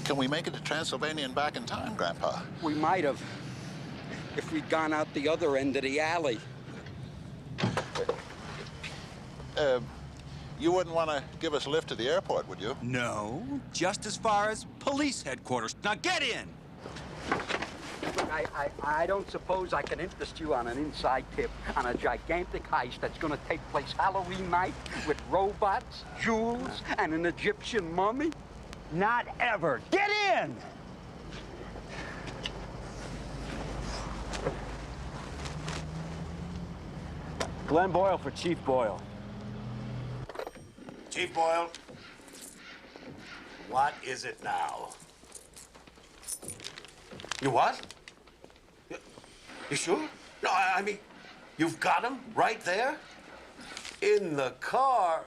Can we make it to Transylvania and back in time, Grandpa? We might have. if we'd gone out the other end of the alley. You wouldn't want to give us a lift to the airport, would you? No, just as far as police headquarters. Now get in! I don't suppose I can interest you on an inside tip on a gigantic heist that's gonna take place Halloween night with robots, jewels, and an Egyptian mummy? Not ever. Get in! Glenn Boyle for Chief Boyle. Chief Boyle, what is it now? You what? You sure? No, I mean, you've got him right there? In the car?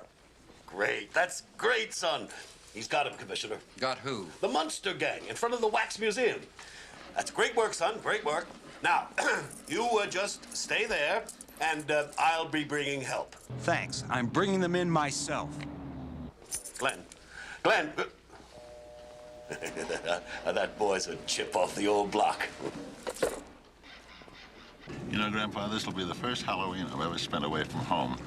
Great, that's great, son. He's got him, Commissioner. Got who? The Munster gang in front of the Wax Museum. That's great work, son, great work. Now, you just stay there, and I'll be bringing help. Thanks. I'm bringing them in myself. Glenn. That boy's a chip off the old block. You know, Grandpa, this will be the first Halloween I've ever spent away from home.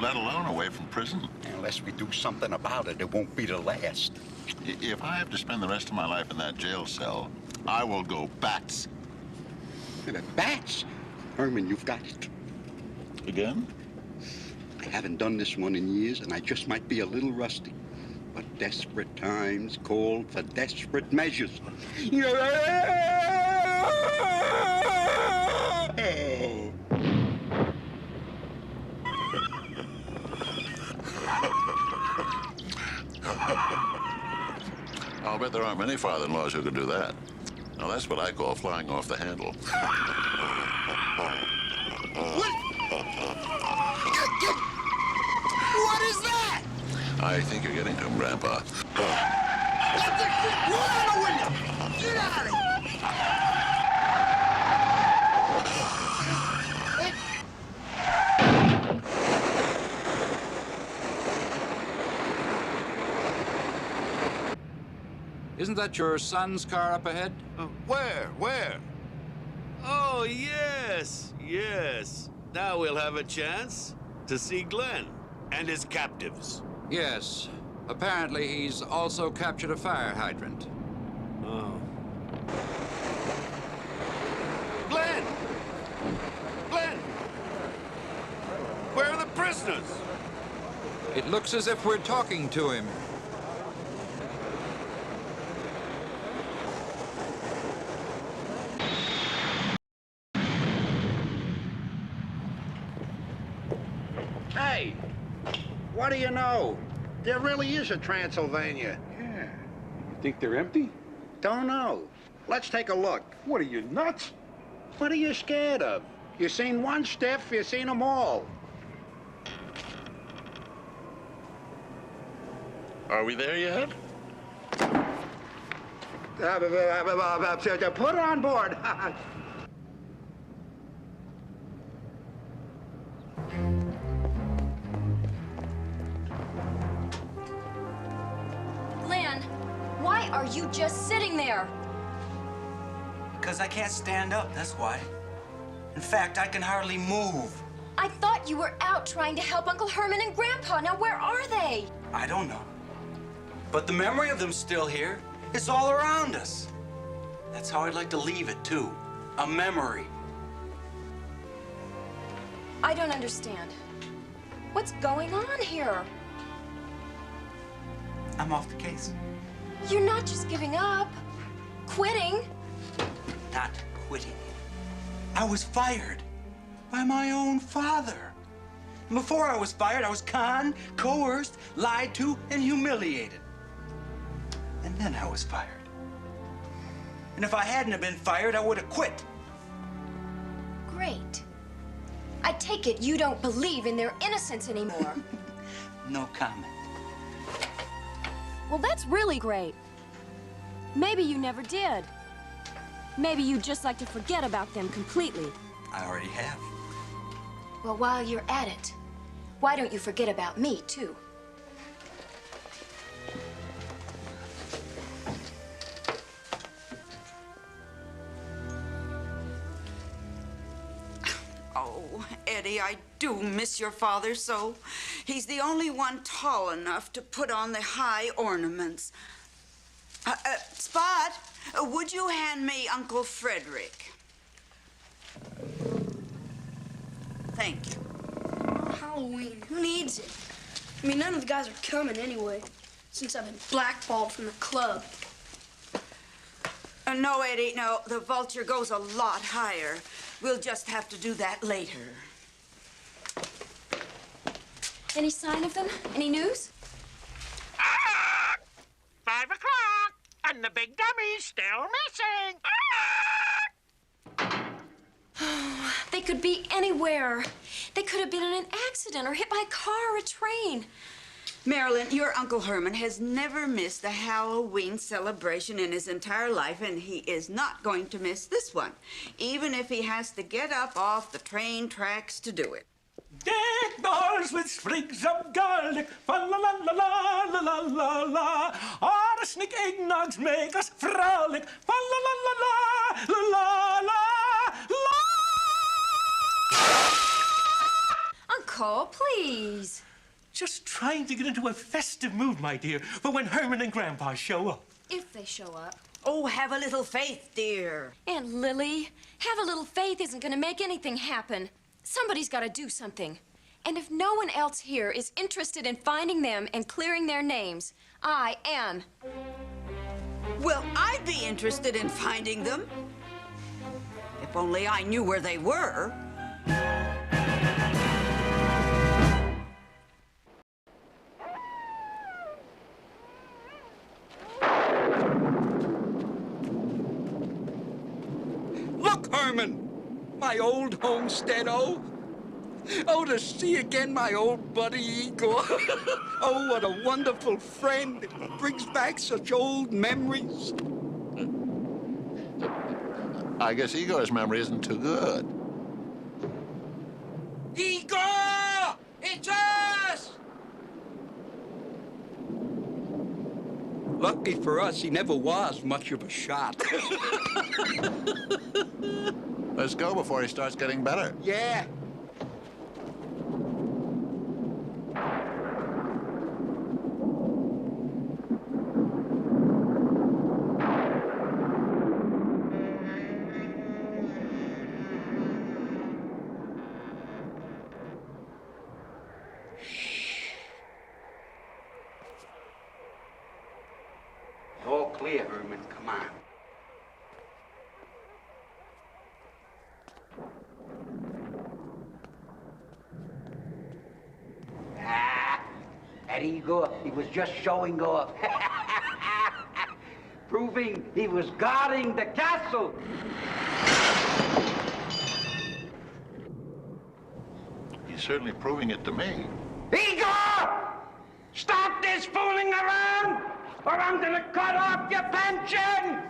Let alone away from prison. Unless we do something about it, it won't be the last. If I have to spend the rest of my life in that jail cell, I will go bats. Bats? Herman, you've got it. Again? I haven't done this one in years, and I just might be a little rusty. But desperate times called for desperate measures. I'll bet there aren't many father-in-laws who can do that. Now, that's what I call flying off the handle. What is that? I think you're getting to him, Grandpa. Roll out the window! Get out of here! Isn't that your son's car up ahead? Where? Oh, yes. Now we'll have a chance to see Glenn and his captives. Yes. Apparently, he's also captured a fire hydrant. Oh. Glenn! Where are the prisoners? It looks as if we're talking to him. Hey, what do you know? There really is a Transylvania. Yeah. You think they're empty? Don't know. Let's take a look. What are you, nuts? What are you scared of? You seen one stiff, you seen them all. Are we there yet? Put her on board. Glenn, why are you just sitting there? Because I can't stand up, that's why. In fact, I can hardly move. I thought you were out trying to help Uncle Herman and Grandpa. Now, where are they? I don't know. But the memory of them's still here. It's all around us. That's how I'd like to leave it, too. A memory. I don't understand. What's going on here? I'm off the case. You're not just giving up. Quitting. Not quitting. I was fired by my own father. And before I was fired, I was conned, coerced, lied to, and humiliated. And then I was fired. And if I hadn't have been fired, I would have quit. Great. I take it you don't believe in their innocence anymore. No comment. Well, that's really great. Maybe you never did. Maybe you'd just like to forget about them completely. I already have. Well, while you're at it, why don't you forget about me, too? Oh, Eddie, I do miss your father so. He's the only one tall enough to put on the high ornaments. Spot, would you hand me Uncle Frederick? Thank you. Halloween, who needs it? I mean, none of the guys are coming anyway, since I've been blackballed from the club. No, Eddie, no. The vulture goes a lot higher. We'll just have to do that later. Any sign of them? Any news? 5 o'clock, and the big dummy's still missing. They could be anywhere. They could have been in an accident or hit by a car or a train. Marilyn, your Uncle Herman has never missed a Halloween celebration in his entire life, and he is not going to miss this one, even if he has to get up off the train tracks to do it. Deck doors with sprigs of garlic, fa-la-la-la-la-la-la-la-la. Arsenic eggnogs make us frolic, fa-la-la-la-la-la-la-la. Uncle, please. Just trying to get into a festive mood, my dear, for when Herman and Grandpa show up. If they show up. Oh, have a little faith, dear. Aunt Lily, have a little faith isn't going to make anything happen. Somebody's got to do something. And if no one else here is interested in finding them and clearing their names, I am. Well, I'd be interested in finding them. If only I knew where they were. Look, Herman, my old homestead-o. Oh, to see again my old buddy Igor. Oh, what a wonderful friend. It brings back such old memories. I guess Igor's memory isn't too good. Igor! It's us! Lucky for us, he never was much of a shot. Let's go before he starts getting better. Yeah. All clear, Herman. Come on. That Igor, he was just showing off. Proving he was guarding the castle. He's certainly proving it to me. Igor! Stop this fooling around, or I'm gonna cut off your pension!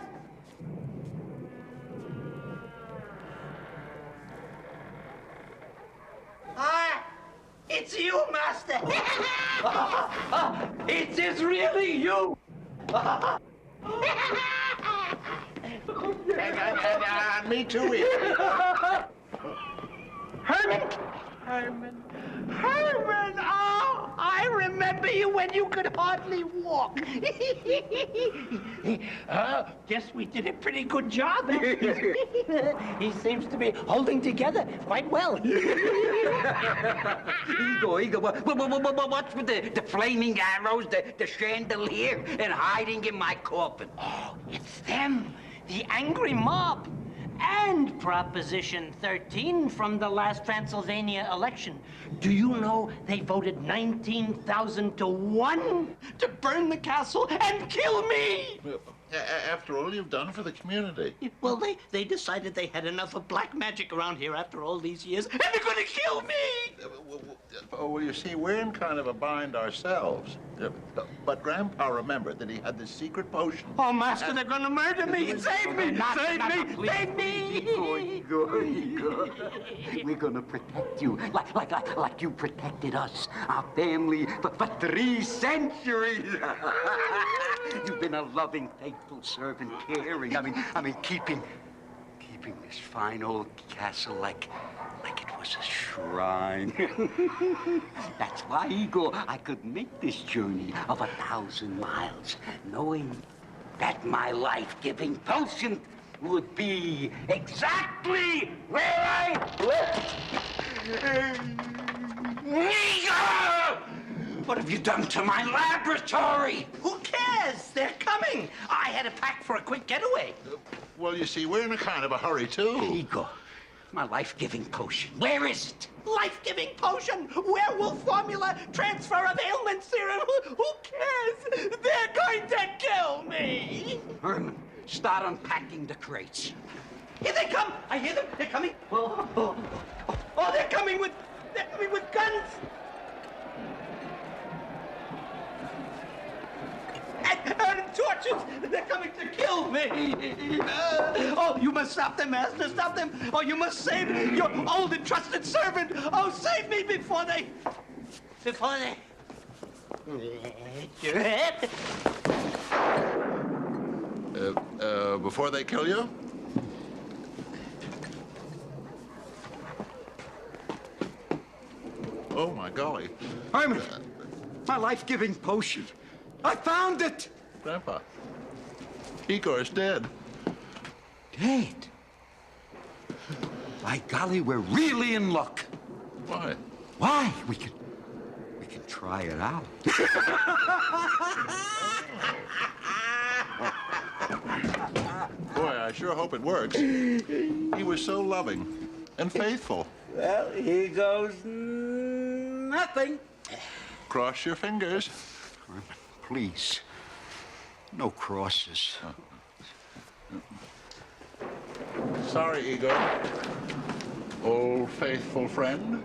It's you, Master. It is really you! Me too, Igor. Herman! Oh, I remember you when you could hardly walk. Guess we did a pretty good job. He seems to be holding together quite well. Igor, what's with the flaming arrows, the chandelier, and hiding in my coffin? Oh, it's them, the angry mob. And Proposition 13 from the last Transylvania election. Do you know they voted 19,000 to 1 to burn the castle and kill me? After all you've done for the community. Well, they decided they had enough of black magic around here after all these years, and they're gonna kill me! Well, you see, we're in kind of a bind ourselves. But Grandpa remembered that he had this secret potion. Oh, Master, they're gonna murder me! Save me! Save me! Save me! Igor. We're gonna protect you like you protected us, our family, for 3 centuries. You've been a loving, faithful servant, caring. I mean, keeping this fine old castle like it was a shrine. That's why, Igor, I could make this journey of 1,000 miles, knowing that my life-giving potion would be exactly where I left. Igor! What have you done to my laboratory? Who cares? They're coming. I had a pack for a quick getaway. Well, you see, we're in a kind of a hurry, too. Igor, my life-giving potion, where is it? Life-giving potion, werewolf formula, transfer of ailment serum. Who cares? They're going to kill me. Herman, start unpacking the crates. Here they come. I hear them. They're coming. Oh, they're coming with guns. And torches! They're coming to kill me! Oh, you must stop them, Master! Stop them! Oh, you must save your old and trusted servant! Oh, save me before they... Before they kill you? Oh, my golly. Herman, my life-giving potion. I found it! Grandpa, Igor's dead. Dead? By golly, we're really in luck. Why? Why? We can try it out. Boy, I sure hope it works. He was so loving and faithful. Well, here goes nothing. Cross your fingers. Please, no crosses. Sorry, Igor. Old faithful friend.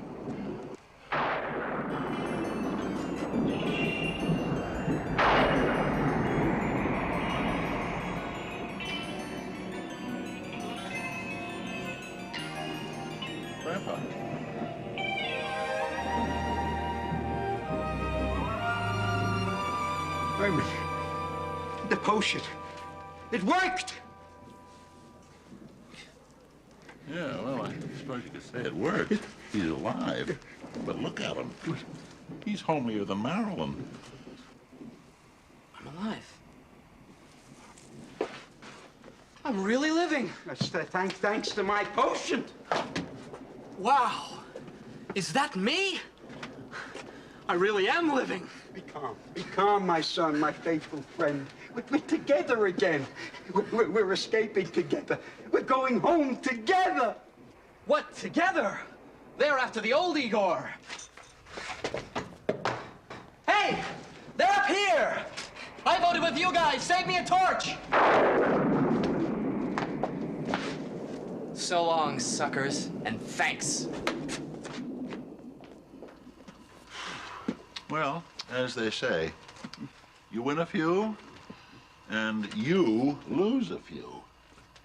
Grandpa. Herman, the potion. It worked! Yeah, well, I suppose you could say it worked. He's alive. But look at him. He's homelier than Marilyn. I'm alive. I'm really living. That's thanks to my potion. Wow. Is that me? I really am living. Be calm. Be calm, my son, my faithful friend. We're together again. We're escaping together. We're going home together. What, together? They're after the old Igor. Hey! They're up here! I voted with you guys. Save me a torch! So long, suckers, and thanks. Well, as they say, you win a few, and you lose a few.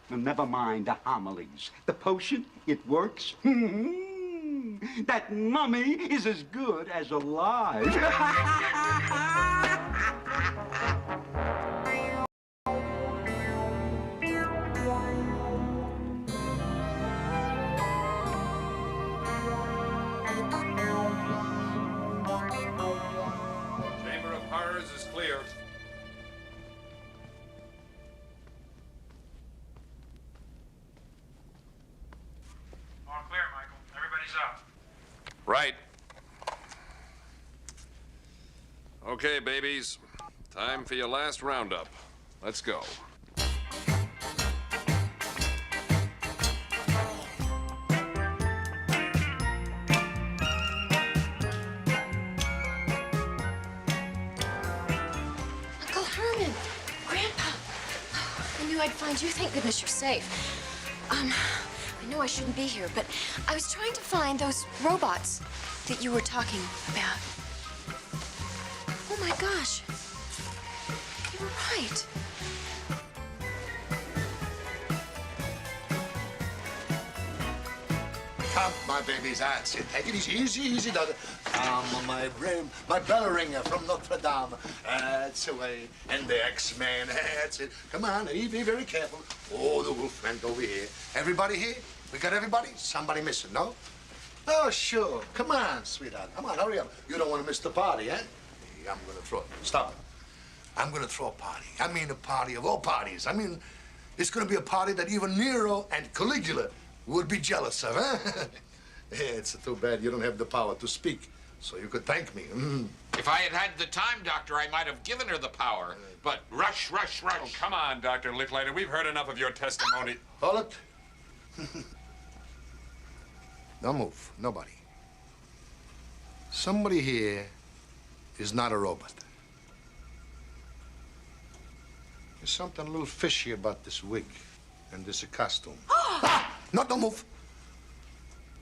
Well, never mind the homilies. The potion, it works. That mummy is as good as alive. Chamber of Horrors is clear. All clear, Michael. Everybody's up. Right. Okay, babies. Time for your last roundup. Let's go. Uncle Herman, Grandpa. I knew I'd find you. Thank goodness you're safe. I know I shouldn't be here, but I was trying to find those robots that you were talking about. Oh my gosh. You were right. Come, my babies, that's it. Take it easy, easy, daughter. Come, my brain, my bell ringer from Notre Dame. That's away. And the X-Man, that's it. Come on, be very careful. Oh, the wolf went over here. Everybody here? We got everybody? Somebody missing, no? Oh, sure. Come on, sweetheart. Come on, hurry up. You don't want to miss the party, eh? I'm gonna throw it. Stop it. I'm gonna throw a party. I mean a party of all parties. I mean, it's gonna be a party that even Nero and Caligula would be jealous of, huh? It's too bad you don't have the power to speak, so you could thank me. If I had had the time, Doctor, I might have given her the power. But rush, rush, rush. Oh, come on, Dr. Licklider. We've heard enough of your testimony. Hold it. Don't move. Nobody. Somebody here is not a robot. There's something a little fishy about this wig and this costume. Ah! No, don't move.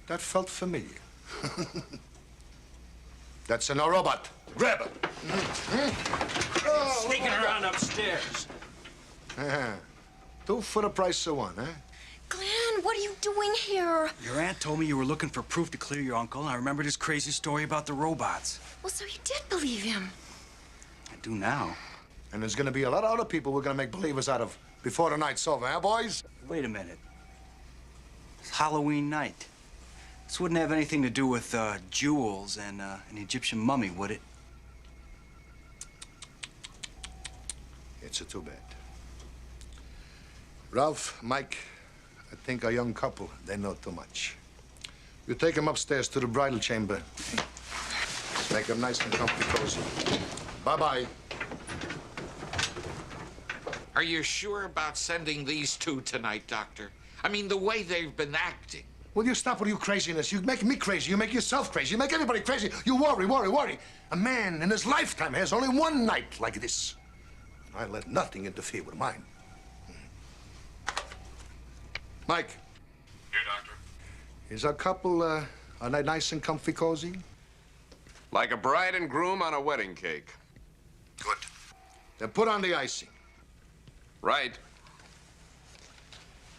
That felt familiar. That's no robot. Grab it. Sneaking around upstairs. 2 for the price of 1, huh? Glenn, what are you doing here? Your aunt told me you were looking for proof to clear your uncle, and I remembered his crazy story about the robots. Well, so you did believe him. I do now. And there's gonna be a lot of other people we're gonna make believers out of before the night's over, huh, boys? Wait a minute. It's Halloween night. This wouldn't have anything to do with jewels and an Egyptian mummy, would it? It's too bad. Ralph, Mike, I think our young couple, they know too much. You take them upstairs to the bridal chamber. Make them nice and comfy, cozy. Bye-bye. Are you sure about sending these two tonight, Doctor? I mean, the way they've been acting. Will you stop with your craziness? You make me crazy. You make yourself crazy. You make everybody crazy. You worry, worry, worry. A man in his lifetime has only one night like this. I let nothing interfere with mine. Mike. Here, Doctor. Is our couple, are they nice and comfy, cozy? Like a bride and groom on a wedding cake. Good. Then put on the icing. Right.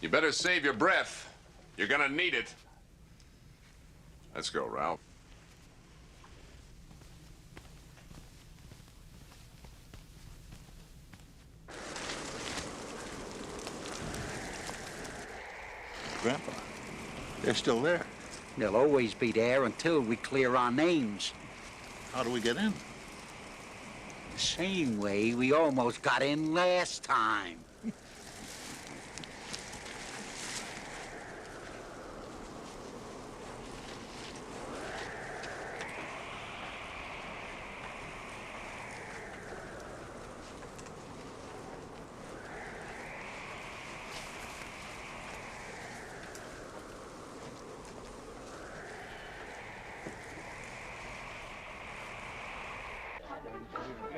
You better save your breath. You're gonna need it. Let's go, Ralph. Grandpa, they're still there. They'll always be there until we clear our names. How do we get in? The same way we almost got in last time.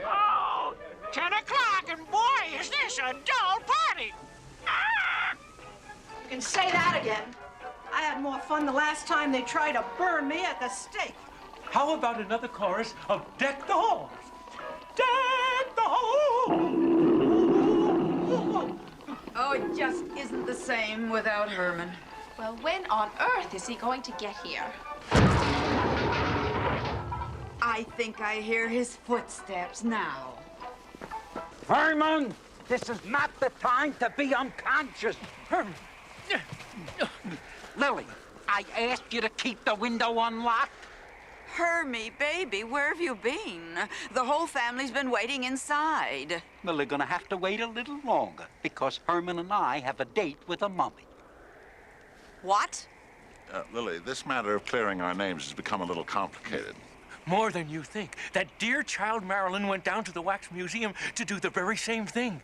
Oh, 10 o'clock, and boy, is this a dull party. You can say that again. I had more fun the last time they tried to burn me at the stake. How about another chorus of Deck the Halls? Deck the Halls! Oh, it just isn't the same without Herman. Well, when on earth is he going to get here? I think I hear his footsteps now. Herman, this is not the time to be unconscious. Herman! Lily, I asked you to keep the window unlocked. Hermie, baby, where have you been? The whole family's been waiting inside. Well, they're gonna have to wait a little longer because Herman and I have a date with a mummy. What? Lily, this matter of clearing our names has become a little complicated. More than you think. That dear child Marilyn went down to the Wax Museum to do the very same thing.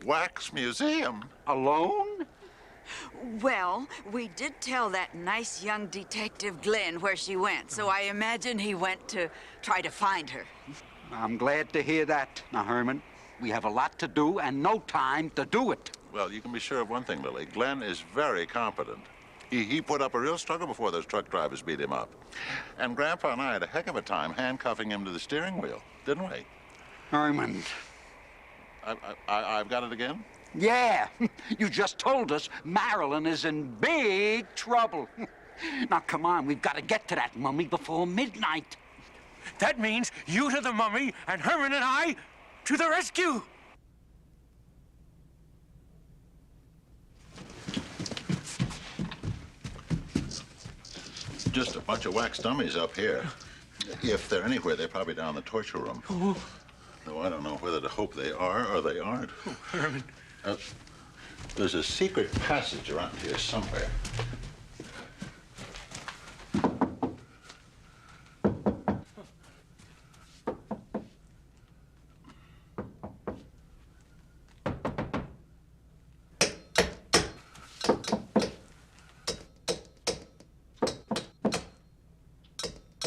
Wax Museum? Alone? Well, we did tell that nice young detective Glenn where she went, so I imagine he went to try to find her. I'm glad to hear that. Now, Herman, we have a lot to do and no time to do it. Well, you can be sure of one thing, Lily. Glenn is very competent. He put up a real struggle before those truck drivers beat him up. And Grandpa and I had a heck of a time handcuffing him to the steering wheel, didn't we? Herman. I've got it again? Yeah, you just told us Marilyn is in big trouble. Now, come on, we've got to get to that mummy before midnight. That means you to the mummy and Herman and I to the rescue. Just a bunch of wax dummies up here. If they're anywhere, they're probably down in the torture room. Oh. Though I don't know whether to hope they are or they aren't. Oh, Herman. There's a secret passage around here somewhere.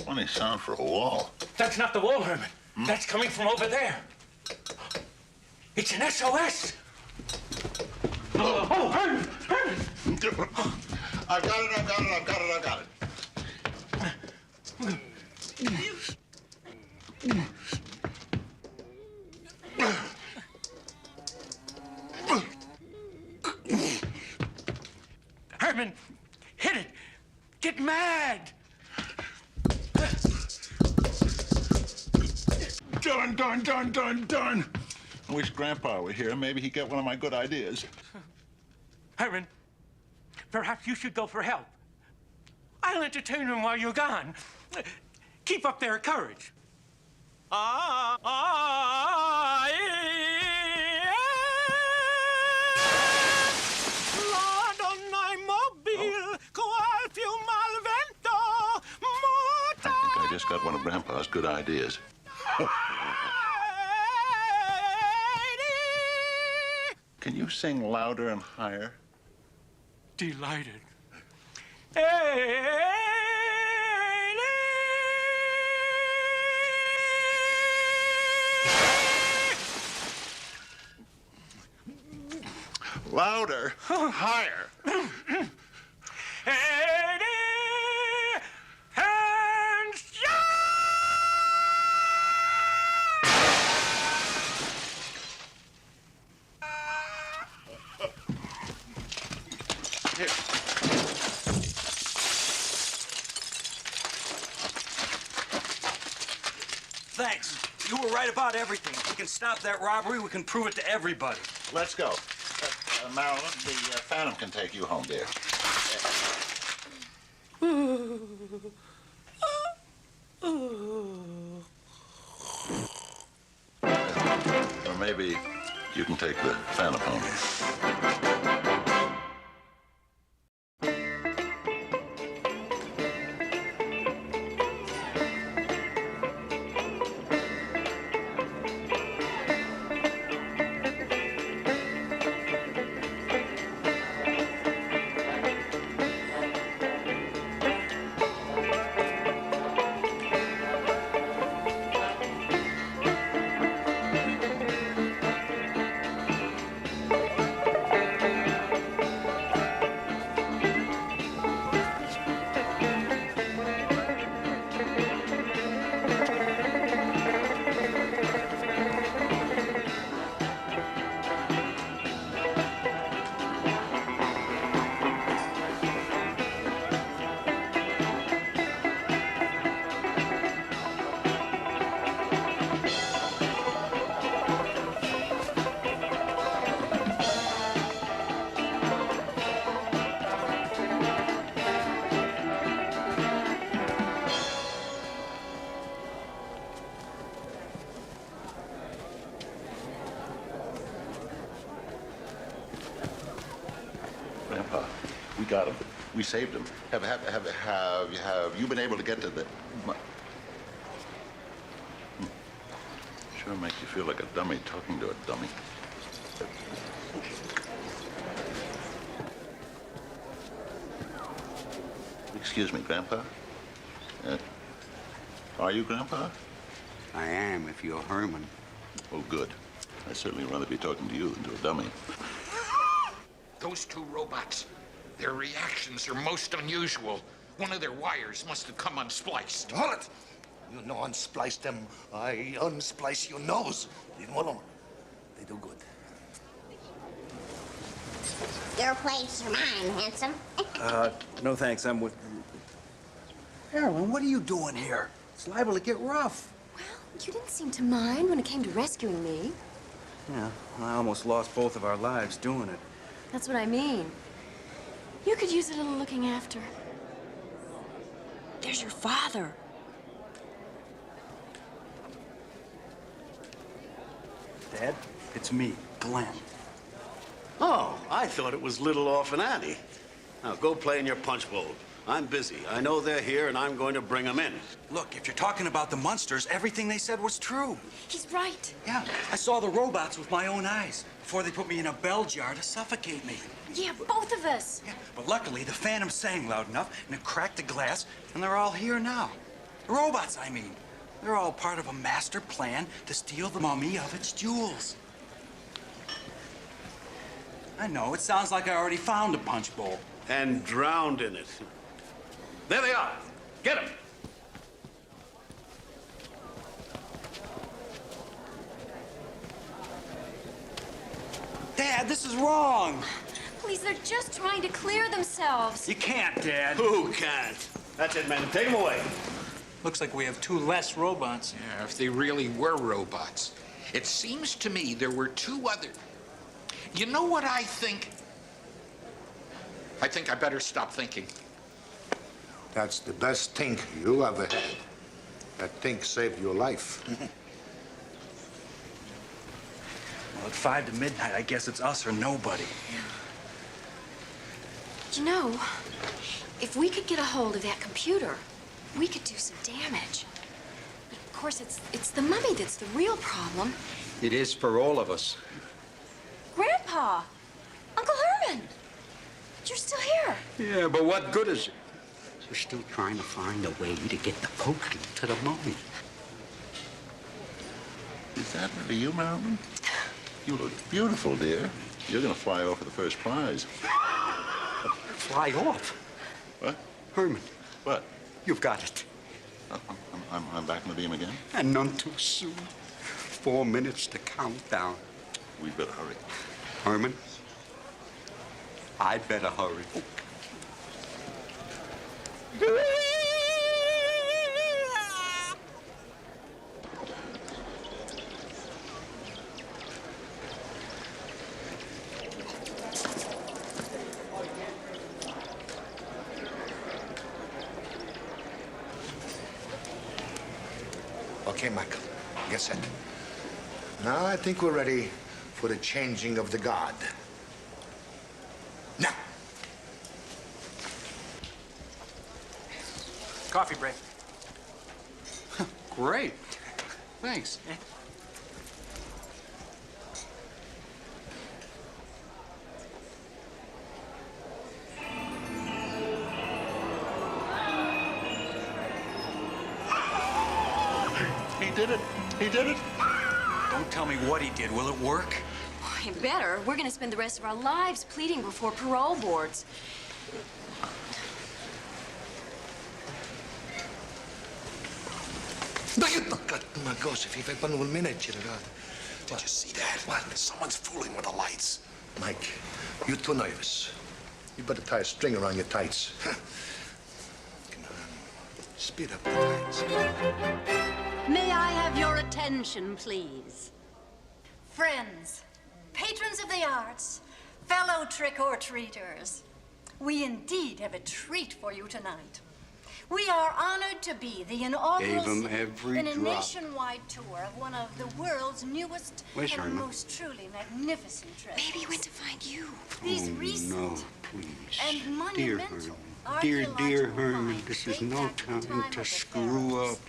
Funny sound for a wall. That's not the wall, Herman. That's coming from over there. It's an SOS. Oh, Herman! Herman! I've got it, I've got it, I've got it, I've got it. Herman, hit it! Get mad! Darn. I wish Grandpa were here. Maybe he'd get one of my good ideas. Herman, perhaps you should go for help. I'll entertain him while you're gone. Keep up their courage. I just got one of Grandpa's good ideas. Can you sing louder and higher? Delighted. Louder, higher. Thanks. You were right about everything. We can stop that robbery. We can prove it to everybody. Let's go. Marilyn, the Phantom can take you home, dear. Or maybe you can take the Phantom home. Grandpa, we got him. We saved him. Have you been able to get to the... Sure makes you feel like a dummy talking to a dummy. Excuse me, Grandpa? Are you Grandpa? I am, if you're Herman. Oh, good. I'd certainly rather be talking to you than to a dummy. Those two robots, their reactions are most unusual. One of their wires must have come unspliced. Hold it! You no unsplice them. I unsplice your nose. Leave them alone. They do good. Your place or mine, handsome. No thanks. I'm with... Erwin, what are you doing here? It's liable to get rough. Well, you didn't seem to mind when it came to rescuing me. Yeah, I almost lost both of our lives doing it. That's what I mean. You could use a little looking after. there's your father. Dad, it's me, Glenn. Oh, I thought it was little Orphan Annie. Now, go play in your punch bowl. I'm busy. I know they're here, and I'm going to bring them in. Look, if you're talking about the Munsters, everything they said was true. He's right. Yeah, I saw the robots with my own eyes before they put me in a bell jar to suffocate me. Yeah, both of us. Yeah, but luckily, the Phantom sang loud enough, and it cracked the glass, and they're all here now. The robots, I mean. They're all part of a master plan to steal the mummy of its jewels. I know, it sounds like I already found a punch bowl. And drowned in it. There they are. Get them. Dad, this is wrong. Please, they're just trying to clear themselves. You can't, Dad. Who can't? That's it, man. Take them away. Looks like we have 2 less robots. Yeah, if they really were robots. It seems to me there were 2 other. You know what I think? I think I better stop thinking. That's the best thing you ever had. That thing saved your life. Well, at 5 to midnight, I guess it's us or nobody. You know, if we could get a hold of that computer, we could do some damage. But of course, it's the mummy that's the real problem. It is for all of us. Grandpa! Uncle Herman! You're still here. Yeah, but what good is it? We're still trying to find a way to get the potion to the mummy. Is that really you, Marilyn? You look beautiful, dear. You're gonna fly off with the first prize. Fly off? What? Herman. What? You've got it. I'm back in the beam again? And none too soon. 4 minutes to count down. We better hurry. Herman, I'd better hurry. Okay, Michael, get set. Now I think we're ready for the changing of the guard. Now. Coffee break. Great. Thanks. He did it. He did it. Don't tell me what he did. Will it work? Why, better. We're going to spend the rest of our lives pleading before parole boards. Ma cosa, fai fanno un minute, Did you see that? What? Someone's fooling with the lights. Mike, you're too nervous. You better tie a string around your tights. Come on. Speed up the tights. May I have your attention, please? Friends, patrons of the arts, fellow trick-or-treaters, we indeed have a treat for you tonight. We are honored to be the inaugural Gave 'em every in a drop. nationwide tour of one of the world's newest Where's and Herman? most truly magnificent treasures. Maybe he went to find you. These Oh, recent no, please. and Dear monumental Herman. Dear archaeological Herman, finds this is date no back to the time time to of the screw pharaohs. up.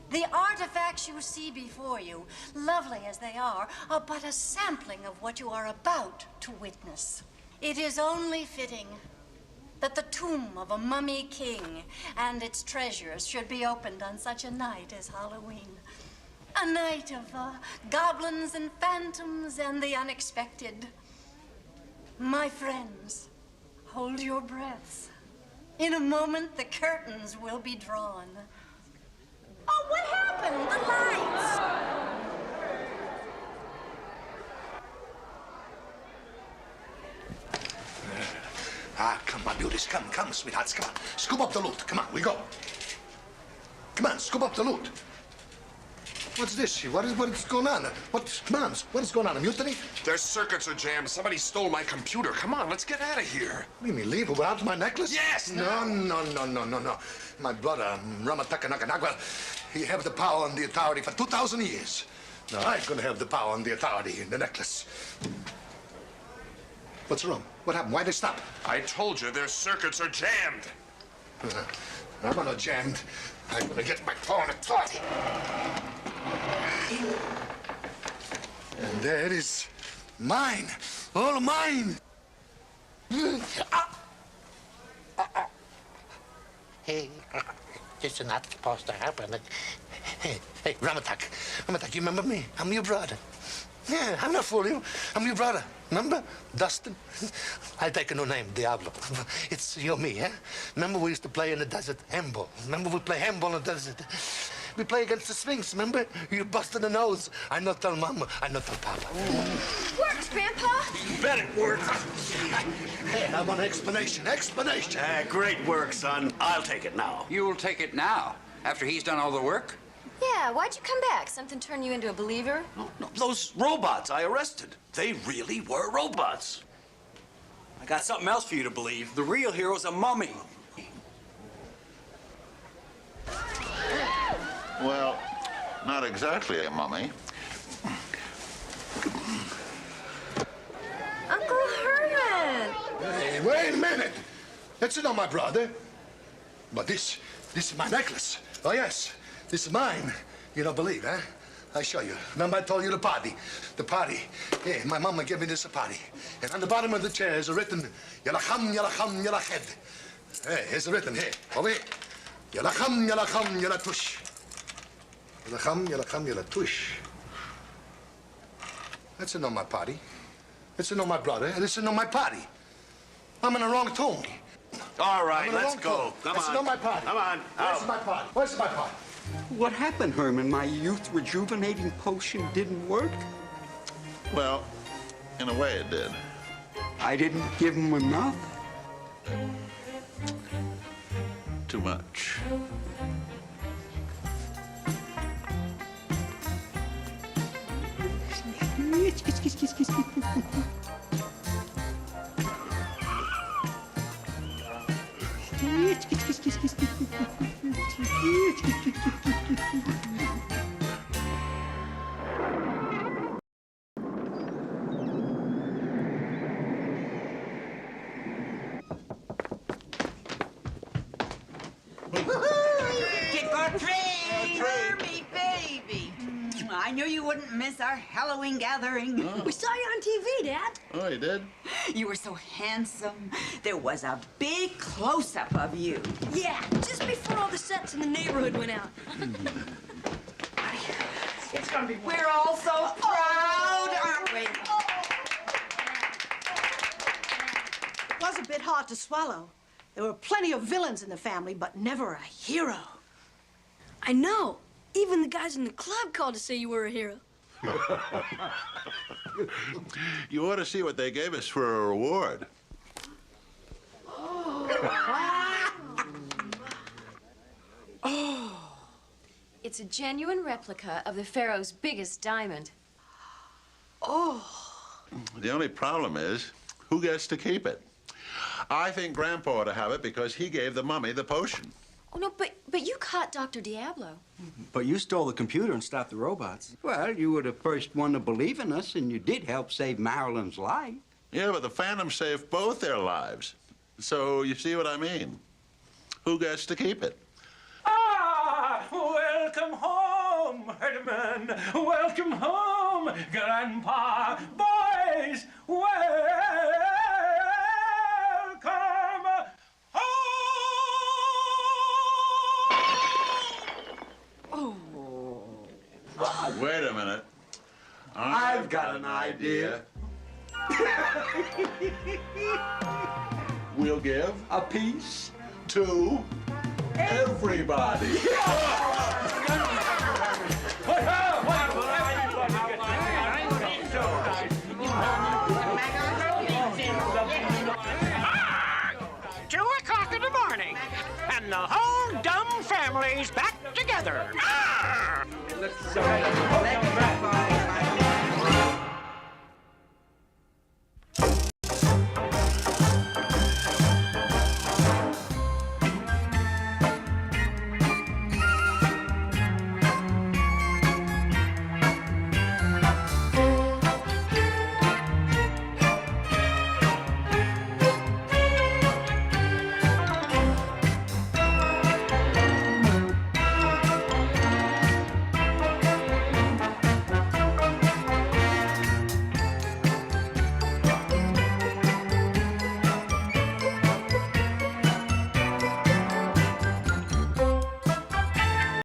The artifacts you see before you, lovely as they are but a sampling of what you are about to witness. It is only fitting that the tomb of a mummy king and its treasures should be opened on such a night as Halloween. A night of goblins and phantoms and the unexpected. My friends, hold your breaths. In a moment, the curtains will be drawn. Oh, what happened? The lights! Come on, beauties. Come, sweethearts. Come on. Scoop up the loot. Come on, we go. Come on, scoop up the loot. What's this? What is going on? What is going on? A mutiny? Their circuits are jammed. Somebody stole my computer. Come on, let's get out of here. What do you mean, leave without my necklace? Yes! No. My brother, Ramataka, he have the power and the authority for 2,000 years. Now I'm gonna have the power and the authority in the necklace. What's wrong? What happened? Why they stop? I told you, their circuits are jammed. I'm not jammed. I'm gonna get my power and authority. And there it is. Mine. All mine. Hey, this is not supposed to happen. Hey, Ramatak, you remember me? I'm your brother. Yeah, I'm not fooling you. I'm your brother. Remember? Dustin? I take a new name, Diablo. It's you and me, eh? Remember we used to play in the desert handball? Remember we play handball in the desert? We play against the Sphinx, remember? You busted the nose. I not tell Mama, I not tell Papa. Worked, Grandpa. You bet it worked. Hey, I want an explanation. Great work, son. I'll take it now. You'll take it now, after he's done all the work? Yeah, why'd you come back? Something turn you into a believer? No, those robots I arrested. They really were robots. I got something else for you to believe. The real hero's a mummy. Well, not exactly a mummy. Uncle Herman! Hey, wait a minute. That's not my brother. But this is my necklace. Oh, yes. This is mine. You don't believe, huh? I show you. Remember I told you the party? The party. Yeah, my mama gave me this party. And on the bottom of the chair is written, Yalacham, Yalacham, Yalached. Hey, it's written here, over here. Yalacham, Yalacham, Yalatush. Yalacham, Yalacham, Yalatush. That's not my party. That's not my brother. This is not my party. I'm in the wrong tune. All right, let's go. Come on. That's not my party. Come on. Where's my party? Where's my party? What happened, Herman? My youth rejuvenating potion didn't work? Well, in a way it did. I didn't give him enough? Too much. Hermie, baby. I knew you wouldn't miss our Halloween gathering. Oh. We saw you on TV, Dad. Oh, you did? You were so handsome. There was a big close-up of you. Yeah, just before all the sets in the neighborhood went out. It's gonna be. We're all so proud, aren't we? It was a bit hard to swallow. There were plenty of villains in the family, but never a hero. I know. Even the guys in the club called to say you were a hero. You ought to see what they gave us for a reward. Oh. It's a genuine replica of the Pharaoh's biggest diamond. Oh. The only problem is, who gets to keep it? I think Grandpa ought to have it because he gave the mummy the potion. Oh, no, but you caught Dr. Diablo. But you stole the computer and stopped the robots. Well, you were the first one to believe in us, and you did help save Marilyn's life. Yeah, but the Phantom saved both their lives. So you see what I mean? Who gets to keep it? Ah, welcome home, Herman. Welcome home, Grandpa. Boys, welcome Wait a minute. I've got an idea. We'll give a piece to everybody. Ah, 2 o'clock in the morning. and the whole dumb family's back together. Let's electrify my